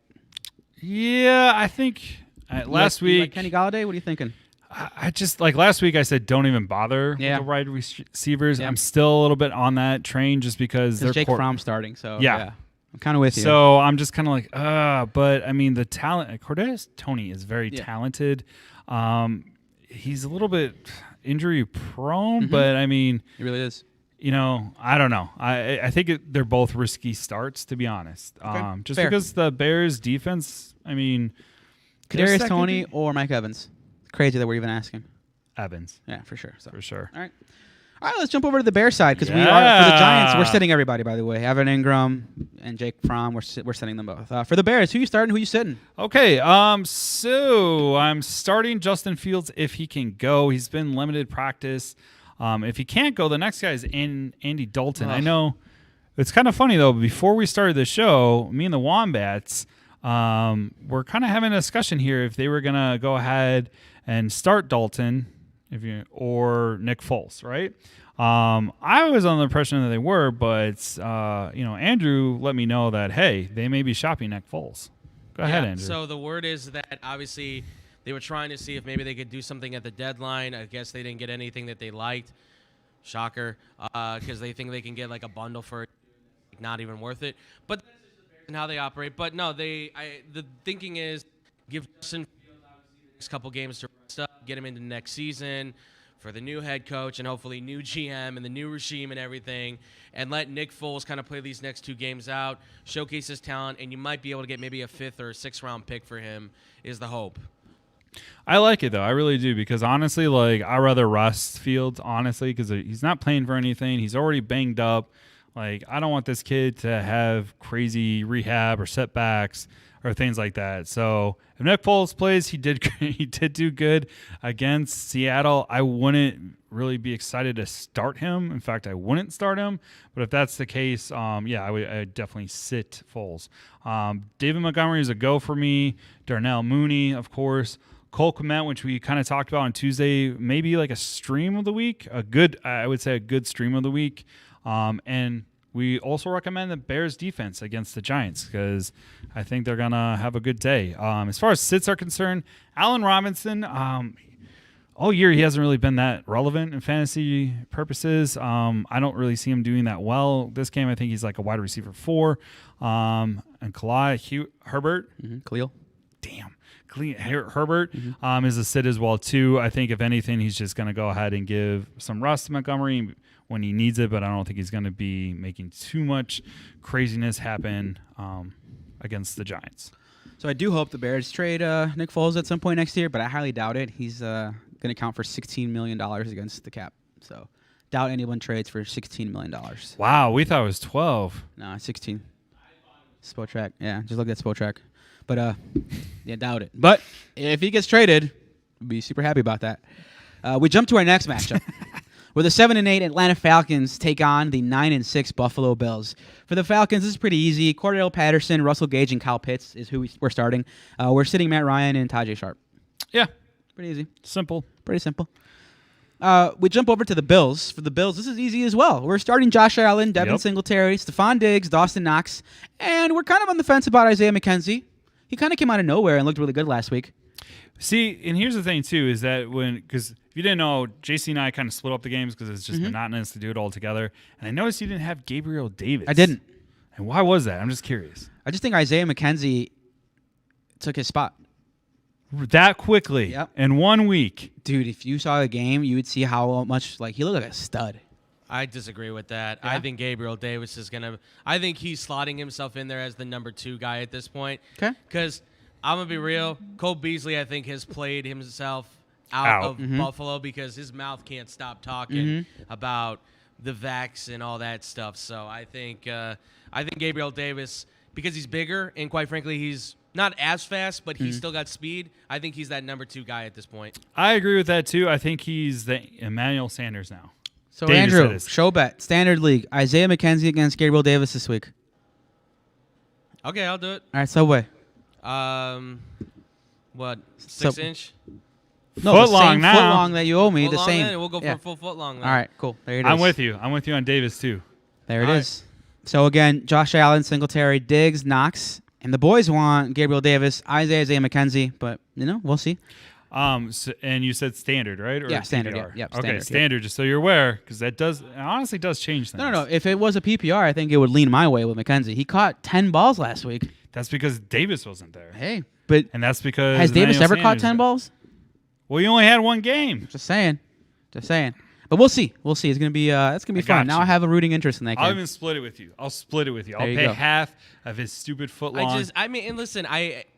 Yeah, I think last week. Like Kenny Golladay, what are you thinking? I just like last week I said don't even bother with the wide receivers. I'm still a little bit on that train just because they're Jake Fromm starting. So yeah. I'm kind of with you. So I'm just kind of like, but I mean the talent. Kadarius Toney is very talented. He's a little bit injury prone, but I mean, he really is. You know, I don't know. I think they're both risky starts, to be honest. Okay. Just because the Bears defense, I mean, Kadarius Toney or Mike Evans. Crazy that we're even asking. Evans. Yeah, for sure. So. For sure. All right, let's jump over to the Bears side because we are for the Giants. We're sitting everybody, by the way. Evan Ingram and Jake Fromm. We're sitting them both. For the Bears, who you starting? Who you sitting? Okay. So I'm starting Justin Fields if he can go. He's been limited practice. If he can't go, the next guy is Andy Dalton. I know it's kind of funny though. Before we started the show, me and the Wombats, we're kind of having a discussion here if they were gonna go ahead and start Dalton, or Nick Foles, right? I was on the impression that they were, but Andrew let me know that hey, they may be shopping Nick Foles. Go ahead, Andrew. So the word is that obviously they were trying to see if maybe they could do something at the deadline. I guess they didn't get anything that they liked. Shocker, because they think they can get like a bundle for it, not even worth it. But that's just the Bears and how they operate. But no, the thinking is give Justin Fields obviously the next couple games to rest up, get him into next season for the new head coach and hopefully new GM and the new regime and everything, and let Nick Foles kind of play these next 2 games out, showcase his talent, and you might be able to get maybe a 5th or 6th round pick for him is the hope. I like it though. I really do because honestly, like I rather rest Fields honestly because he's not playing for anything. He's already banged up. Like I don't want this kid to have crazy rehab or setbacks or things like that. So if Nick Foles plays, he did do good against Seattle. I wouldn't really be excited to start him. In fact, I wouldn't start him. But if that's the case, I would definitely sit Foles. David Montgomery is a go for me. Darnell Mooney, of course. Cole Kmet, which we kind of talked about on Tuesday, maybe like a stream of the week, I would say a good stream of the week. And we also recommend the Bears defense against the Giants because I think they're going to have a good day. As far as sits are concerned, Allen Robinson, all year he hasn't really been that relevant in fantasy purposes. I don't really see him doing that well. This game, I think he's like a wide receiver 4. And Herbert. Khalil. Damn. Herbert is a sit as well, too. I think, if anything, he's just going to go ahead and give some rust to Montgomery when he needs it, but I don't think he's going to be making too much craziness happen against the Giants. So I do hope the Bears trade Nick Foles at some point next year, but I highly doubt it. He's going to count for $16 million against the cap. So doubt anyone trades for $16 million. Wow, we thought it was 12. No, 16. Spotrac. Yeah, just look at Spotrac. But, doubt it. But if he gets traded, we'll be super happy about that. We jump to our next matchup, where the 7-8 Atlanta Falcons take on the 9-6 Buffalo Bills. For the Falcons, this is pretty easy. Cordell Patterson, Russell Gage, and Kyle Pitts is who we're starting. We're sitting Matt Ryan and Tajay Sharp. Yeah. Pretty easy. Simple. Pretty simple. We jump over to the Bills. For the Bills, this is easy as well. We're starting Josh Allen, Devin Singletary, Stephon Diggs, Dawson Knox, and we're kind of on the fence about Isaiah McKenzie. He kind of came out of nowhere and looked really good last week. See, and here's the thing, too, is that because if you didn't know, JC and I kind of split up the games because it's just monotonous to do it all together. And I noticed you didn't have Gabriel Davis. I didn't. And why was that? I'm just curious. I just think Isaiah McKenzie took his spot. That quickly in 1 week. Dude, if you saw the game, you would see how much, he looked like a stud. I disagree with that. Yeah? I think Gabriel Davis is going to – I think he's slotting himself in there as the number 2 guy at this point. Okay. Because I'm going to be real, Cole Beasley, I think, has played himself out of Buffalo because his mouth can't stop talking about the vax and all that stuff. So I think Gabriel Davis, because he's bigger and, quite frankly, he's – not as fast, but he's still got speed. I think he's that number 2 guy at this point. I agree with that, too. I think he's the Emmanuel Sanders now. So, Davis Andrew, show bet, standard league. Isaiah McKenzie against Gabriel Davis this week. Okay, I'll do it. All right, Subway. What, 6-inch? No, foot the long same now. foot long that you owe me. Foot the long same. then? We'll go for a full foot long then. All right, cool. There it is. I'm with you. I'm with you on Davis, too. There it is. So, again, Josh Allen, Singletary, Diggs, Knox. And the boys want Gabriel Davis, Isaiah McKenzie. But, we'll see. And you said standard, right? Or Yeah, standard. PPR? Yeah, Okay, standard. standard, just so you're aware, because that honestly does change things. No. If it was a PPR, I think it would lean my way with McKenzie. He caught 10 balls last week. That's because Davis wasn't there. Hey, but And that's because has Davis Emmanuel ever caught Sanders 10 balls? Well, you only had one game. Just saying. But we'll see. It's gonna be fun. got Now you. I have a rooting interest in that game. I'll even split it with you. I'll There you pay go. half of his stupid foot long. And listen,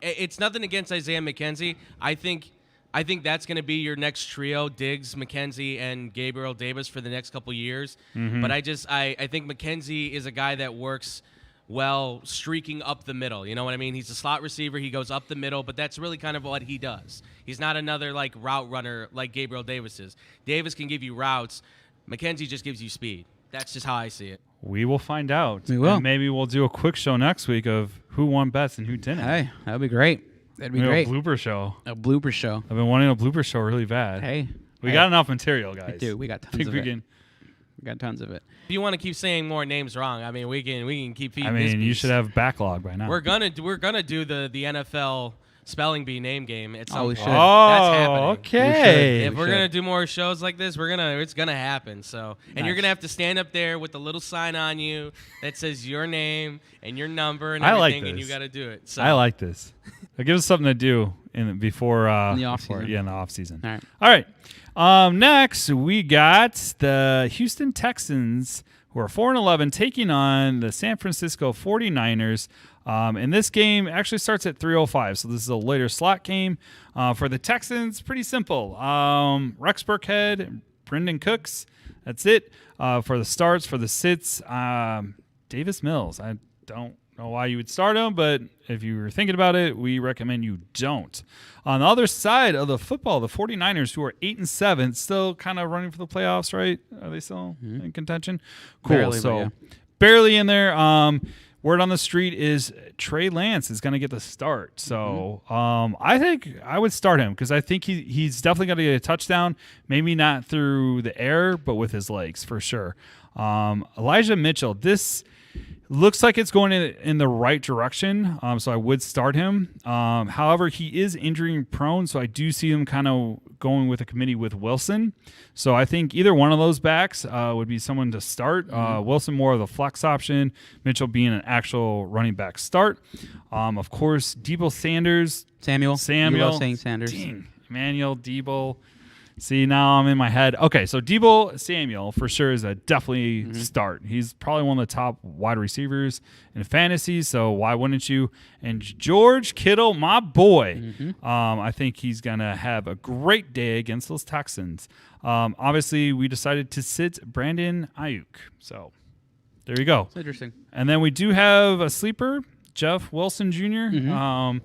it's nothing against Isaiah McKenzie. I think that's going to be your next trio: Diggs, McKenzie, and Gabriel Davis for the next couple years. But I think McKenzie is a guy that works well streaking up the middle. You know what I mean? He's a slot receiver. He goes up the middle, but that's really kind of what he does. He's not another route runner like Gabriel Davis is. Davis can give you routes. McKenzie just gives you speed. That's just how I see it. We will find out. We will. And maybe we'll do a quick show next week of who won bets and who didn't. Hey, that would be great. That'd be Maybe great. A blooper show. A blooper show. I've been wanting a blooper show really bad. Hey, We got enough material, guys. We do. We got I tons think of we it. can. We got tons of it. If you want to keep saying more names wrong, I mean, we can keep feeding I this mean, you beast. should have backlog by now. We're gonna do the NFL spelling bee name game at some Oh, we point. should. That's happening. Okay. If We we're should. gonna do more shows like this, it's gonna happen. So, and you're Nice. gonna have to stand up there with a little sign on you that says your name and your number and I like everything, and you this. got to do it. So I like this. It gives us something to do before In the off before- season. Yeah, in the off season. All right. All right. Next, we got the Houston Texans, who are 4-11, taking on the San Francisco 49ers. And this game actually starts at 3:05, so this is a later slot game. For the Texans, pretty simple. Rex Burkhead, Brendan Cooks, that's it. For the starts, for the sits, Davis Mills. I don't know why you would start him, but if you were thinking about it, we recommend you don't. On the other side of the football, the 49ers, who are 8-7, still kind of running for the playoffs, right? Are they still in contention? Cool. Barely, but so yeah. barely in there. Word on the street is Trey Lance is going to get the start. So I think I would start him because I think he's definitely going to get a touchdown. Maybe not through the air, but with his legs for sure. Elijah Mitchell, this looks like it's going in the right direction, so I would start him. However, he is injury prone, so I do see him kind of going with a committee with Wilson. So I think either one of those backs would be someone to start. Wilson more of the flex option, Mitchell being an actual running back start. Of course, Debo Sanders. Samuel. You love saying Sanders. Dang, Emmanuel, Debo. See, now I'm in my head. Okay, so Debo Samuel for sure is a definitely start. He's probably one of the top wide receivers in fantasy, so why wouldn't you? And George Kittle, my boy, I think he's going to have a great day against those Texans. Obviously, we decided to sit Brandon Ayuk. So there you go. It's interesting. And then we do have a sleeper, Jeff Wilson Jr.,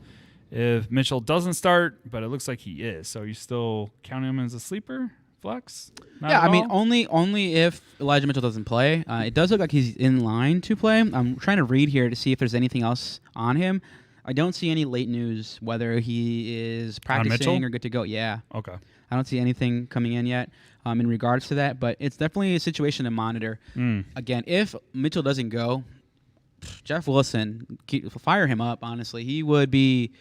if Mitchell doesn't start, but it looks like he is. So you still count him as a sleeper flex? Not Yeah, at I mean, all? only if Elijah Mitchell doesn't play. It does look like he's in line to play. I'm trying to read here to see if there's anything else on him. I don't see any late news, whether he is practicing Mitchell? or good to go. Yeah. Okay. I don't see anything coming in yet in regards to that, but it's definitely a situation to monitor. Again, if Mitchell doesn't go, Jeff Wilson, fire him up, honestly. He would be –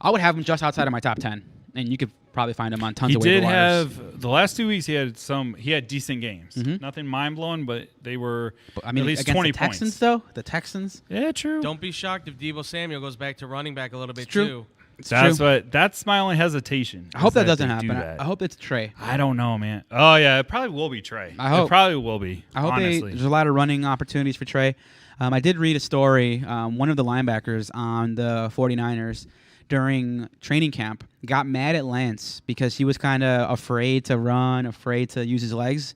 I would have him just outside of my top 10, and you could probably find him on tons of waiver He did wires. have – the last 2 weeks he had decent games. Nothing mind-blowing, but they were I mean, at least against 20 the Texans, points. though, the Texans. Yeah, true. don't be shocked if Debo Samuel goes back to running back a little bit It's true. too. That's my only hesitation. I hope that doesn't they happen. do that. I hope it's Trey. I don't know, man. Oh yeah, it probably will be Trey. I hope. It probably will be. I hope honestly. there's a lot of running opportunities for Trey. I did read a story. One of the linebackers on the 49ers during training camp got mad at Lance because he was kind of afraid to run, afraid to use his legs.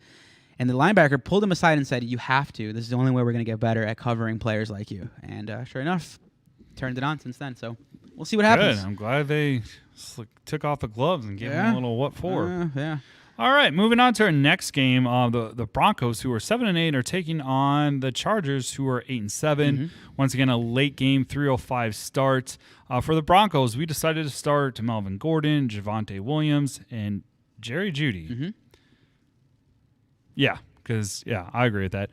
And the linebacker pulled him aside and said, "You have to. This is the only way we're going to get better at covering players like you." And sure enough, turned it on since then. So we'll see what happens. Good. I'm glad they took off the gloves and gave him a little what for. Yeah. All right, moving on to our next game. The Broncos, who are 7-8, are taking on the Chargers, who are 8-7. Once again, a late game, 3:05 start. For the Broncos, we decided to start Melvin Gordon, Javonte Williams, and Jerry Jeudy. Yeah, because I agree with that.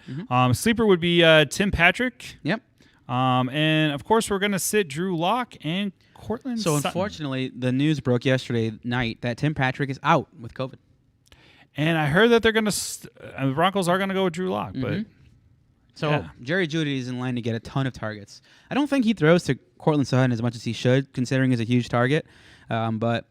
Sleeper would be Tim Patrick. Yep. And of course, we're going to sit Drew Lock and Cortland So Sutton. unfortunately, the news broke yesterday night that Tim Patrick is out with COVID. And I heard that they're going to the Broncos are going to go with Drew Lock, but So Jerry Jeudy is in line to get a ton of targets. I don't think he throws to Cortland Sutton as much as he should, considering he's a huge target. But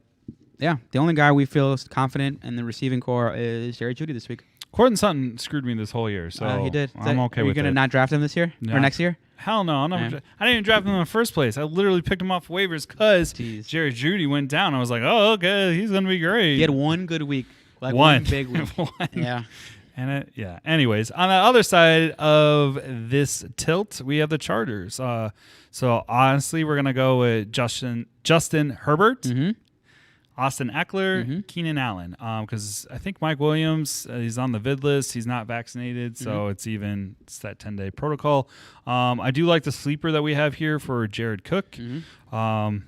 yeah, the only guy we feel is confident in the receiving core is Jerry Jeudy this week. Cortland Sutton screwed me this whole year, so he did. I'm okay Are with you going to it. not draft him this year or next year? Hell no. I didn't even draft him in the first place. I literally picked him off waivers because Jerry Jeudy went down. I was like, oh, okay, he's going to be great. He had one good week. One big week. Yeah. And anyways, on the other side of this tilt, we have the Chargers. So honestly, we're gonna go with Justin Herbert, Austin Eckler, Keenan Allen. Because I think Mike Williams, he's on the vid list. He's not vaccinated, so it's that 10-day protocol. I do like the sleeper that we have here for Jared Cook. It's gonna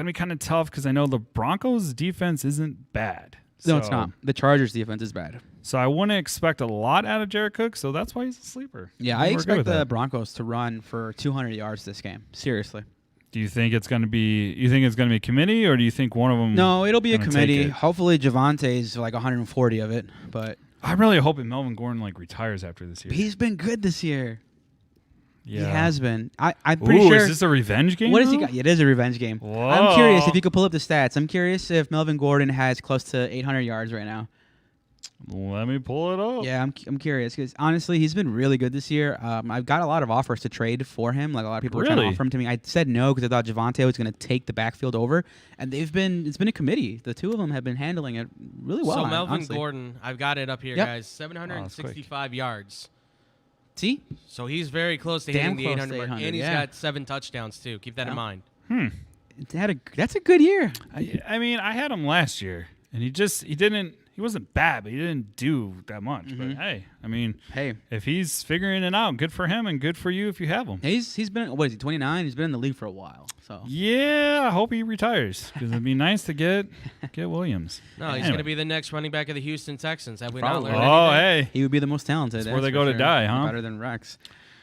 be kind of tough because I know the Broncos' defense isn't bad. No, it's not. The Chargers' defense is bad. So I wouldn't expect a lot out of Jared Cook, so that's why he's a sleeper. Yeah, I expect the Broncos to run for 200 yards this game. Seriously. Do you think it's going to be? You think it's going to be a committee, or do you think one of them? No, it'll be a committee. Hopefully, Javante's like 140 of it. But I'm really hoping Melvin Gordon retires after this year. He's been good this year. Yeah, he has been. I'm pretty sure. Is this a revenge game? What has he got? It is a revenge game. Whoa. I'm curious if you could pull up the stats. I'm curious if Melvin Gordon has close to 800 yards right now. Let me pull it up. Yeah, I'm curious because honestly, he's been really good this year. I've got a lot of offers to trade for him. Like a lot of people were trying to offer him to me. I said no because I thought Javonte was going to take the backfield over, and it's been a committee. The two of them have been handling it really well. So Melvin honestly. Gordon, I've got it up here, guys. 765 yards. See? So he's very close to hitting the 800 mark, and he's got 7 touchdowns too. Keep that in mind. That's a good year. I mean, I had him last year, and he wasn't bad, but he didn't do that much. But hey, I mean, if he's figuring it out, good for him and good for you if you have him. He's been, what is he, 29? He's been in the league for a while. So yeah, I hope he retires because it'd be nice to get Williams. No, he's going to be the next running back of the Houston Texans. Have we Probably. not learned anything? Hey, he would be the most talented. That's where they go to die, huh? Better than Rex.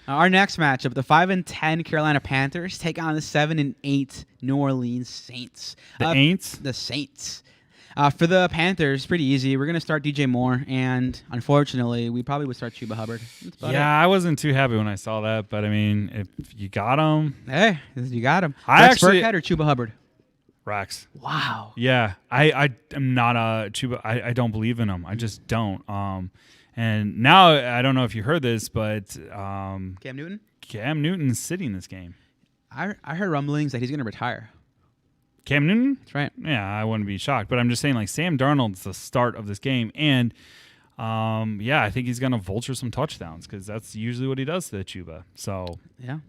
Our next matchup, the 5-10 Carolina Panthers take on the 7-8 New Orleans Saints. The Saints. For the Panthers, pretty easy. We're going to start DJ Moore, and unfortunately, we probably would start Chuba Hubbard. I wasn't too happy when I saw that, but I mean, if you got him. Hey, you got him. Rex Burkhead or Chuba Hubbard? Rex. Wow. Yeah, I am not a Chuba. I don't believe in him. I just don't. And now, I don't know if you heard this, but Cam Newton? Cam Newton's sitting this game. I heard rumblings that he's going to retire. Cam Newton? That's right. Yeah, I wouldn't be shocked. But I'm just saying, Sam Darnold's the start of this game. And, I think he's going to vulture some touchdowns because that's usually what he does to Chuba. So, yeah,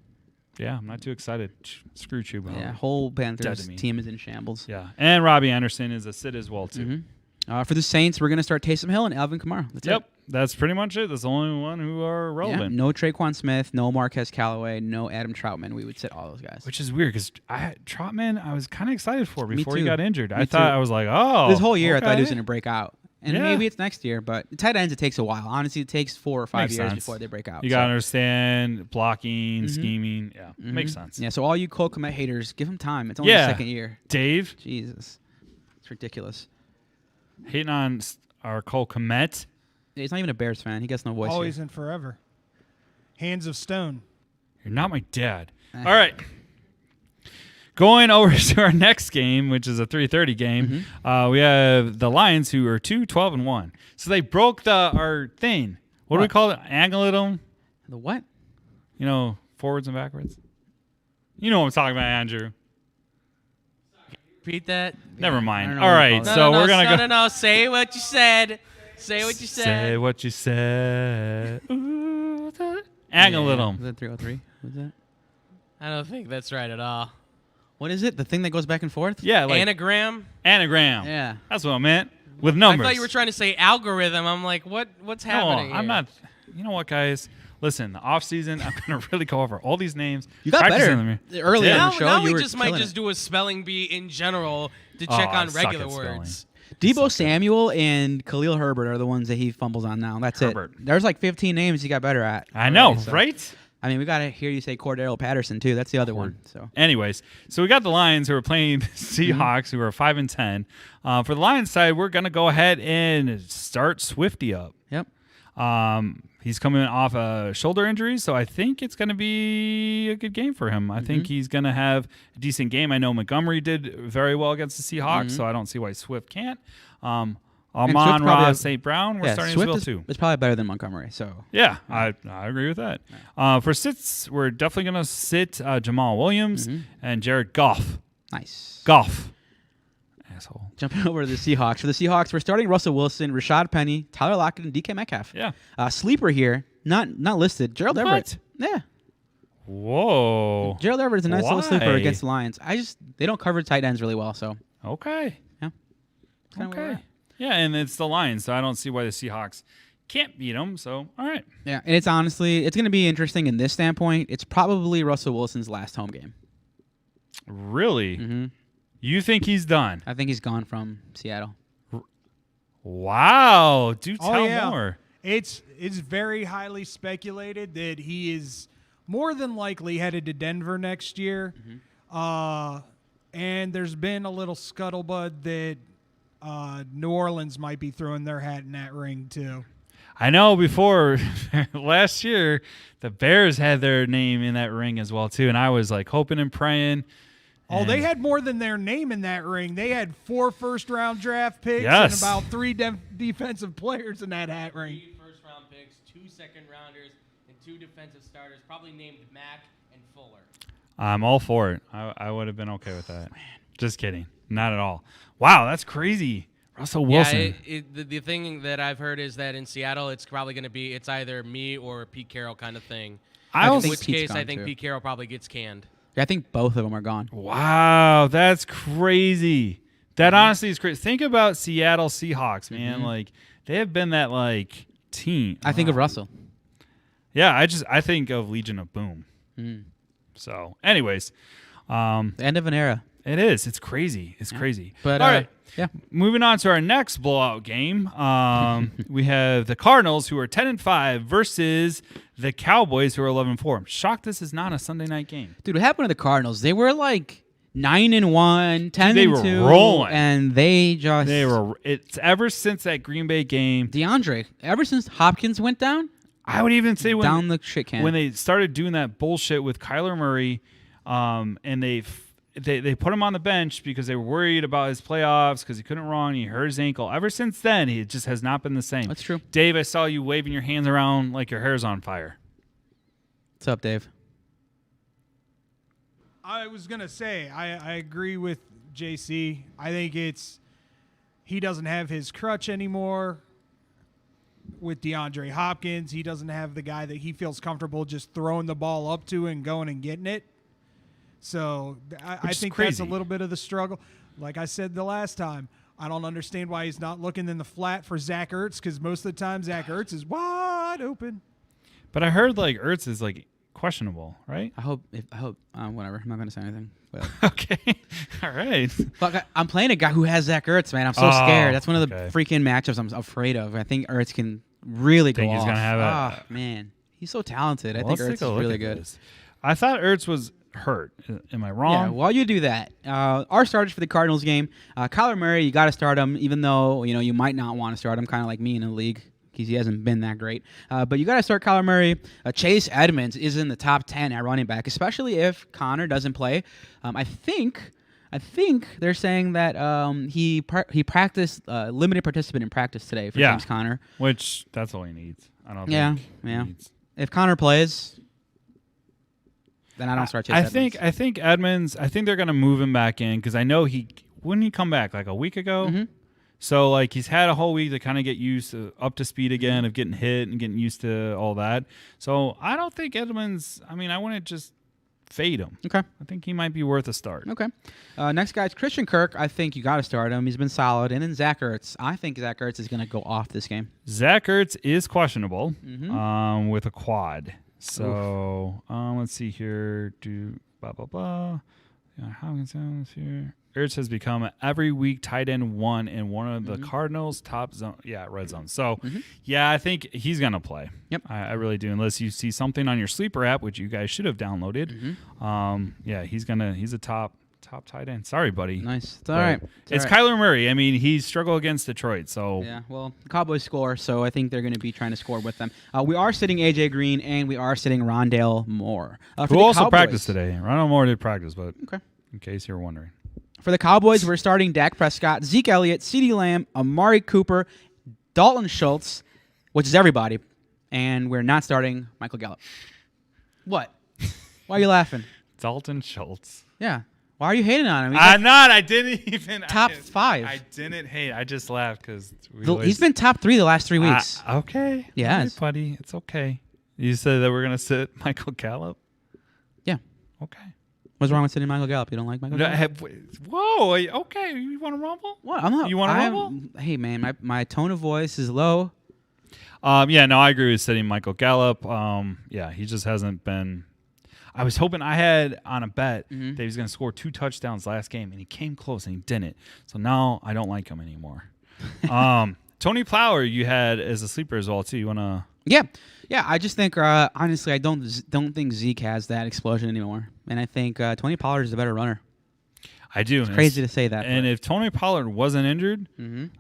I'm not too excited. Screw Chuba. Yeah, whole Panthers team is in shambles. Yeah, and Robbie Anderson is a sit as well, too. For the Saints, we're going to start Taysom Hill and Alvin Kamara. That's it. That's pretty much it. That's the only one who are relevant. Yeah, no Traquan Smith, no Marquez Callaway, no Adam Troutman. We would sit all those guys. Which is weird because Troutman, I was kind of excited for before he got injured. I was like, oh. This whole year, I thought he was going to break out. And maybe it's next year, but tight ends, it takes a while. Honestly, it takes 4 or 5 years before they break out. You got to understand blocking, scheming. Yeah, makes sense. Yeah, so all you Cole Kmet haters, give him time. It's only the second year. Dave. Jesus. It's ridiculous. Hating on our Cole Kmet. He's not even a Bears fan. He gets no voice. Always and forever. Hands of stone. You're not my dad. All right. Going over to our next game, which is a 3:30 game, we have the Lions, who are 2-12-1. So they broke our thing. What do we call it? Angulum? The what? Forwards and backwards. You know what I'm talking about, Andrew. Repeat that. Never mind. know All what right, you call it. so we're gonna go. No. Say what you said. Say what you said. Say what you said. Angulum. Is that 303? What's that? I don't think that's right at all. What is it? The thing that goes back and forth? Yeah, like Anagram. anagram. Yeah. That's what I meant. With numbers. I thought you were trying to say algorithm. I'm like, what's happening? No, I'm here? not. You know what, guys? Listen, the off season, I'm gonna really go over all these names. You got practice better them. earlier in Now, the show. now you we were just might killing just it. do a spelling bee in general to check I on suck regular at spelling. words. Debo Samuel and Khalil Herbert are the ones that he fumbles on now. That's Herbert. it. There's like 15 names he got better at. I know, already, so. right? I mean, we got to hear you say Cordero Patterson, too. That's the other one. So Anyways, so we got the Lions who are playing the Seahawks, who are 5-10. For the Lions side, we're gonna go ahead and start Swifty up. Yep. He's coming off a shoulder injury, so I think it's going to be a good game for him. I think he's going to have a decent game. I know Montgomery did very well against the Seahawks, so I don't see why Swift can't. Amon-Ra St. Brown, we're starting Swift as well, too. It's probably better than Montgomery. So Yeah, I agree with that. For sits, we're definitely going to sit Jamal Williams and Jared Goff. nice. Goff. Asshole. Jumping over to the Seahawks. For the Seahawks, we're starting Russell Wilson, Rashad Penny, Tyler Lockett, and DK Metcalf. Yeah. Sleeper here, not listed. Gerald Everett. Yeah. Whoa. Gerald Everett is a nice little sleeper Why? against the Lions. They don't cover tight ends really well, so Okay. yeah. Kinda where we're Okay. at. Yeah, and it's the Lions, so I don't see why the Seahawks can't beat them. So, all right. Yeah, and it's going to be interesting in this standpoint. It's probably Russell Wilson's last home game. Really? Mm-hmm. You think he's done? I think he's gone from Seattle. Wow. Do tell yeah. more. It's very highly speculated that he is more than likely headed to Denver next year. And there's been a little scuttlebutt that New Orleans might be throwing their hat in that ring too. I know before last year, the Bears had their name in that ring as well, too. And I was like hoping and praying. Oh, they had more than their name in that ring. They had 4 first-round draft picks Yes. and about 3 defensive players in that hat ring. 3 first-round picks, 2 second-rounders, and 2 defensive starters, probably named Mack and Fuller. I'm all for it. I would have been okay with that. Just kidding. Not at all. Wow, that's crazy. Russell Wilson. Yeah, the thing that I've heard is that in Seattle, it's probably going to be either me or Pete Carroll kind of thing. I In also which Pete's case, I gone, think too. Pete Carroll probably gets canned. Yeah, I think both of them are gone. Wow, that's crazy. That honestly is crazy. Think about Seattle Seahawks, man. Like they have been that like team. I think of Russell. Yeah, I think of Legion of Boom. So, anyways, The end of an era. it is. It's crazy. It's crazy. But all right. yeah. Moving on to our next blowout game, we have the Cardinals, who are 10-5, versus the Cowboys, who are 11-4. I'm shocked this is not a Sunday night game. Dude, what happened to the Cardinals? They were like 9-1, 10-2. They were rolling. And they just It's ever since that Green Bay game. DeAndre, ever since Hopkins went down, I would even say down the shit can. when they started doing that bullshit with Kyler Murray, and they put him on the bench because they were worried about his playoffs because he couldn't run. He hurt his ankle. Ever since then, he just has not been the same. That's true. Dave, I saw you waving your hands around like your hair's on fire. What's up, Dave? I was going to say, I agree with JC. I think he doesn't have his crutch anymore with DeAndre Hopkins. He doesn't have the guy that he feels comfortable just throwing the ball up to and going and getting it. So I think that's a little bit of the struggle. Like I said the last time, I don't understand why he's not looking in the flat for Zach Ertz, because most of the time Zach Ertz is wide open. But I heard like Ertz is like questionable, right? I hope whatever. I'm not going to say anything. But Okay. All right. fuck, I'm playing a guy who has Zach Ertz, man. I'm so scared. That's one of the freaking matchups I'm afraid of. I think Ertz can really Think go he's off. gonna have Oh, man. He's so talented. I Well, think let's Ertz take is a look really at good. this. I thought Ertz was hurt. Am I wrong? Yeah, while you do that, our starters for the Cardinals game, Kyler Murray, you got to start him, even though you might not want to start him, kind of like me in the league. because he hasn't been that great. But you got to start Kyler Murray. Chase Edmonds is in the top 10 at running back, especially if Connor doesn't play. I think they're saying that he practiced limited participant in practice today for James Conner, which that's all he needs. I don't think. Yeah. If Connor plays, then I don't start Chase Edmonds. I think Edmonds. I think they're gonna move him back in because I know wouldn't he come back like a week ago. Mm-hmm. So like he's had a whole week to kind of get up to speed again of getting hit and getting used to all that. So I don't think Edmonds. I mean, I wouldn't just fade him. Okay. I think he might be worth a start. Okay. Next guy's Christian Kirk. I think you got to start him. He's been solid. And then Zach Ertz. I think Zach Ertz is going to go off this game. Zach Ertz is questionable with a quad. So let's see here. Hopkins here. Ertz has become every week tight end 1 in one of the Cardinals' top zone. Yeah, red zone. So, I think he's going to play. Yep. I really do. Unless you see something on your sleeper app, which you guys should have downloaded. He's a top tight end. Sorry, buddy. Nice. It's all right. It's Kyler Murray. I mean, he struggled against Detroit. So yeah, well, the Cowboys score, so I think they're going to be trying to score with them. We are sitting AJ Green and we are sitting Rondale Moore. Who also practiced today. Rondale Moore did practice, but in case you're wondering. For the Cowboys, we're starting Dak Prescott, Zeke Elliott, CeeDee Lamb, Amari Cooper, Dalton Schultz, which is everybody, and we're not starting Michael Gallup. What? Why are you laughing? Dalton Schultz. Yeah. Why are you hating on him? I'm not. I didn't even. Top 5. I didn't hate. I just laughed because he's been top 3 the last 3 weeks. Okay. Yeah. Right, buddy. It's okay. You said that we're going to sit Michael Gallup? Yeah. Okay. What's wrong with sitting Michael Gallup? You don't like Michael Gallup? Whoa. Okay. You want to rumble? What? I'm not. You want to rumble? Hey, man, my tone of voice is low. I agree with sitting Michael Gallup. He just hasn't been. I was hoping I had on a bet that he was going to score 2 touchdowns last game, and he came close, and he didn't. So now I don't like him anymore. Tony Plower you had as a sleeper as well, too. You want to... Yeah. I just think, honestly, I don't think Zeke has that explosion anymore. And I think Tony Pollard is a better runner. I do. It's crazy to say that. And if Tony Pollard wasn't injured,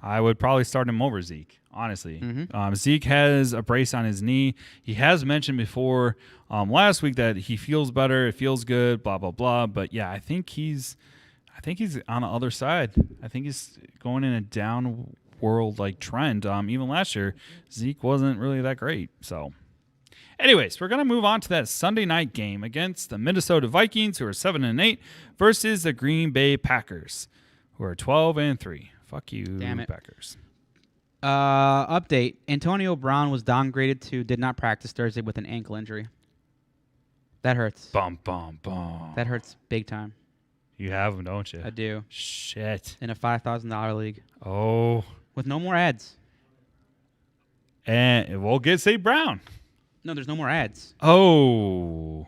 I would probably start him over Zeke, honestly. Zeke has a brace on his knee. He has mentioned before last week that he feels better, it feels good, blah, blah, blah. But, yeah, I think he's on the other side. I think he's going in a downward trend. Even last year, Zeke wasn't really that great. So, anyways, we're going to move on to that Sunday night game against the Minnesota Vikings, who are 7-8, versus the Green Bay Packers, who are 12-3. Fuck you, Damn it. Packers. Update. Antonio Brown was downgraded to did not practice Thursday with an ankle injury. That hurts. Bum, bum, bum. That hurts big time. You have him, don't you? I do. Shit. In a $5,000 league. Oh. With no more ads. And we'll get St. Brown. No, there's no more ads. Oh.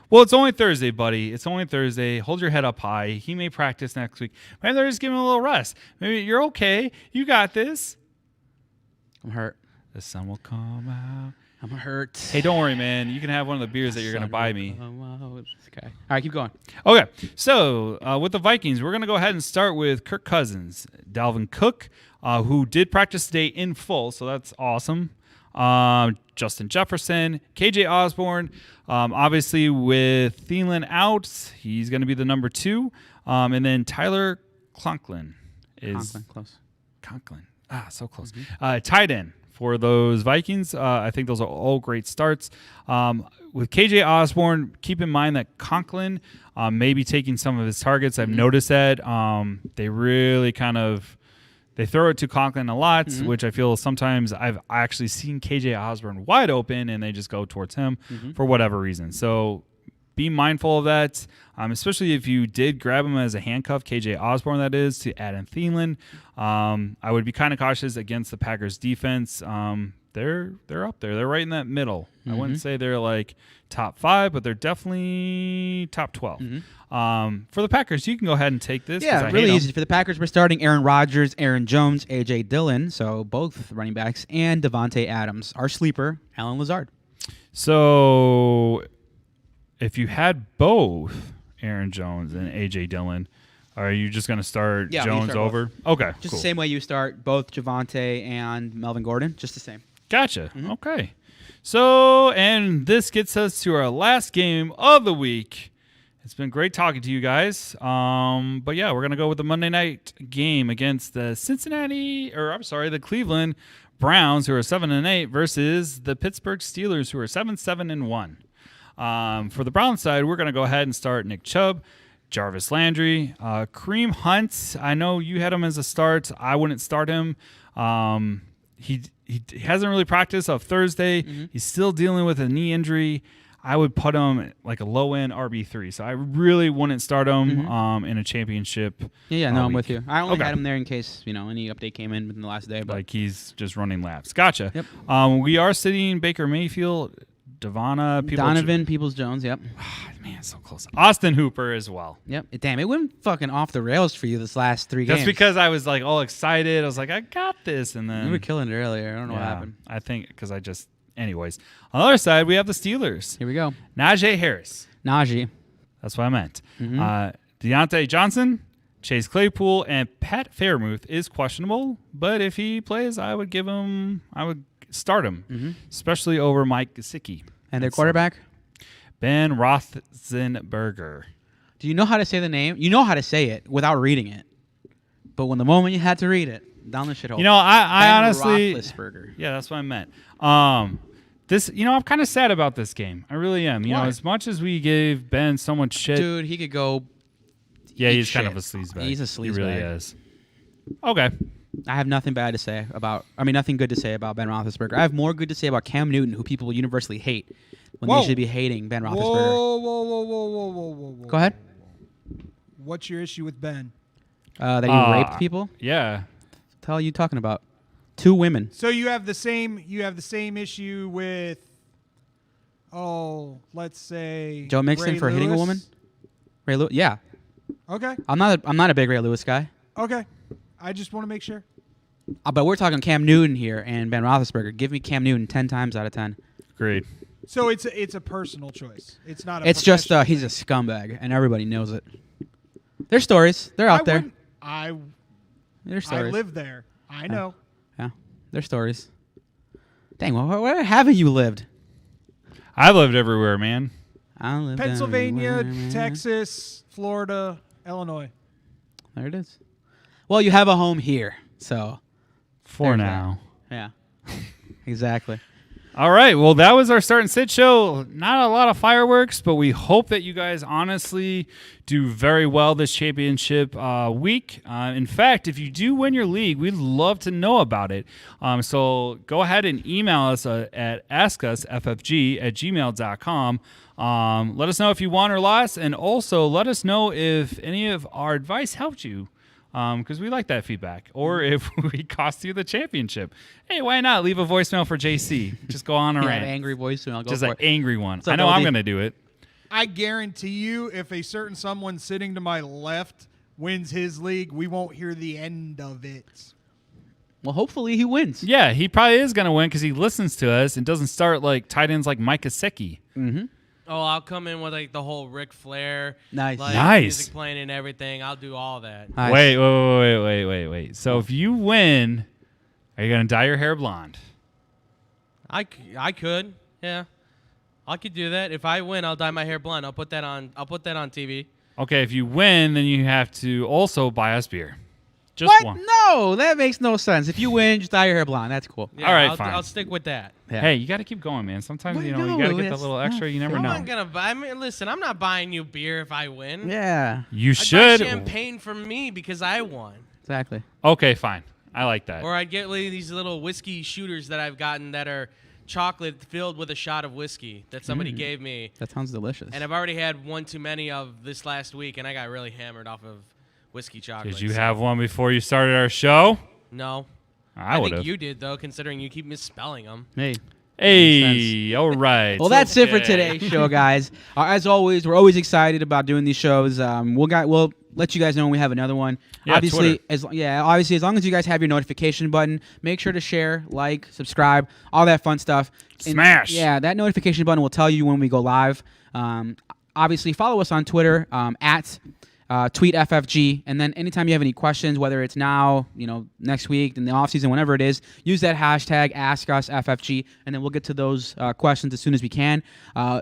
Well, it's only Thursday, buddy. It's only Thursday. Hold your head up high. He may practice next week. Maybe they're just giving him a little rest. Maybe you're okay. You got this. I'm hurt. The sun will come out. I'm hurt. Hey, don't worry, man. You can have one of the beers that you're going to buy me. Okay. All right, keep going. Okay. So, with the Vikings, we're going to go ahead and start with Kirk Cousins. Dalvin Cook, who did practice today in full, so that's awesome. Justin Jefferson, KJ Osborne. Obviously, with Thielen out, he's going to be the number 2. And then Tyler Conklin is... Conklin. So close. Tight end for those Vikings. I think those are all great starts. With KJ Osborne, keep in mind that Conklin may be taking some of his targets. I've noticed that. They really they throw it to Conklin a lot, which I feel sometimes I've actually seen KJ Osborne wide open and they just go towards him for whatever reason. So be mindful of that, especially if you did grab him as a handcuff, KJ Osborne that is, to add in Thielen. I would be kind of cautious against the Packers defense. They're up there. They're right in that middle. I wouldn't say they're like top 5, but they're definitely top 12. For the Packers, you can go ahead and take this. Yeah, really easy. For the Packers, we're starting Aaron Rodgers, Aaron Jones, A.J. Dillon, so both running backs, and Devontae Adams. Our sleeper, Alan Lazard. So if you had both Aaron Jones and A.J. Dillon, Are you just going to start Yeah, Jones start over? both. Okay, Just cool. the same way you start both Javonte and Melvin Gordon. Just the same. Gotcha. Okay. So, and this gets us to our last game of the week. It's been great talking to you guys. But yeah, we're going to go with the Monday night game against the the Cleveland Browns, who are 7-8, versus the Pittsburgh Steelers, who are 7-1. For the Browns side, we're going to go ahead and start Nick Chubb, Jarvis Landry, Kareem Hunt. I know you had him as a start. I wouldn't start him. He hasn't really practiced off Thursday. He's still dealing with a knee injury. I would put him like a low-end RB3. So I really wouldn't start him in a championship. Yeah, no, I'm with you. I only Okay. had him there in case, any update came in within the last day. But Like he's just running laps. Gotcha. Yep. We are sitting Baker Mayfield, Donovan Peoples-Jones, yep. Man, so close. Austin Hooper as well. Yep. Damn, it went fucking off the rails for you this last 3 games. That's because I was like all excited. I was like, I got this. And then You were killing it earlier. I don't know what happened. I think because anyways. On the other side, we have the Steelers. Here we go. Najee Harris. Najee. That's what I meant. Deontay Johnson, Chase Claypool, and Pat Fairmouth is questionable. But if he plays, I would start him, especially over Mike Gesicki. And their quarterback? Ben Roethlisberger. Do you know how to say the name? You know how to say it without reading it. But when the moment you had to read it, down the shithole. I honestly... Roethlisberger. Yeah, that's what I meant. I'm kind of sad about this game. I really am. Why? As much as we gave Ben so much shit. Dude, he could go... Yeah, eat he's kind shit. of a sleazebag. He's a He really sleazebag. is. Okay. I have nothing bad to say nothing good to say about Ben Roethlisberger. I have more good to say about Cam Newton, who people universally hate when they should be hating Ben Roethlisberger. Whoa. Go ahead. What's your issue with Ben? That he raped people? Yeah. What the hell are you talking about? 2 women. So you have the same issue with let's say Joe Mixon Ray for hitting a Lewis? woman? Ray Lewis? Yeah. Okay. I'm not a big Ray Lewis guy. Okay. I just want to make sure. But we're talking Cam Newton here and Ben Roethlisberger. Give me Cam Newton 10 times out of 10. Agreed. So it's a personal choice. It's not a It's just professional he's a scumbag, and everybody knows it. There's stories. They're out there. There's I stories. live there. I know. Yeah, there's stories. Dang, where haven't you lived? I lived everywhere, man. I lived Pennsylvania, everywhere, man. Texas, Florida, Illinois. There it is. Well, you have a home here, so For there's now. that. Yeah, exactly. All right. Well, that was our start and sit show. Not a lot of fireworks, but we hope that you guys honestly do very well this championship week. In fact, if you do win your league, we'd love to know about it. So go ahead and email us at askusffg@gmail.com. Let us know if you won or lost, and also let us know if any of our advice helped you. Because we like that feedback. Or if we cost you the championship. Hey, why not? Leave a voicemail for JC. Just go on a Yeah, rant. an angry voicemail. Go Just for an it. angry one. up, I know I'm LD? going to do it. I guarantee you, if a certain someone sitting to my left wins his league, we won't hear the end of it. Well, hopefully he wins. Yeah, he probably is going to win because he listens to us and doesn't start like tight ends like Mike Gesicki. Mm-hmm. Oh, I'll come in with like the whole Ric Flair, Nice. like, Nice. music playing and everything. I'll do all that. Nice. Wait. So if you win, are you going to dye your hair blonde? I could, yeah, I could do that. If I win, I'll dye my hair blonde. I'll put that on TV. Okay, if you win, then you have to also buy us beer. Just What? one. No, that makes no sense. If you win, just dye your hair blonde. That's cool. Yeah, All right, I'll, fine. I'll stick with that. Yeah. Hey, you got to keep going, man. Sometimes, Well, you no, got to get that it's little extra. You never I'm know. not gonna buy. I mean, listen, I'm not buying you beer if I win. Yeah, You I'd should. buy champagne for me because I won. exactly. Okay, fine. I like that. Or I'd get like, these little whiskey shooters that I've gotten that are chocolate filled with a shot of whiskey that somebody gave me. That sounds delicious. And I've already had one too many of this last week, and I got really hammered off of whiskey chocolate. Did you have one before you started our show? No. I would think have. you did, though, considering you keep misspelling them. Hey. Hey, all right. Well, that's it for Okay. today's show, guys. As always, we're always excited about doing these shows. We'll let you guys know when we have another one. Yeah, obviously, Twitter. obviously, as long as you guys have your notification button, make sure to share, like, subscribe, all that fun stuff. And, Smash. yeah, that notification button will tell you when we go live. Obviously, follow us on Twitter at tweet FFG. And then anytime you have any questions, whether it's now, next week, in the offseason, whenever it is, use that hashtag AskUsFFG, and then we'll get to those questions as soon as we can.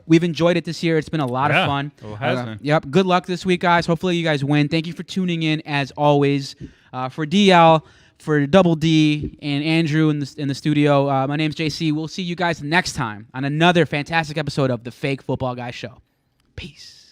We've enjoyed it this year. It's been a lot of fun. It has been. Yep. Good luck this week, guys. Hopefully you guys win. Thank you for tuning in, as always. For DL, for Double D, and Andrew in the studio, my name's JC. We'll see you guys next time on another fantastic episode of the Fake Football Guy Show. Peace.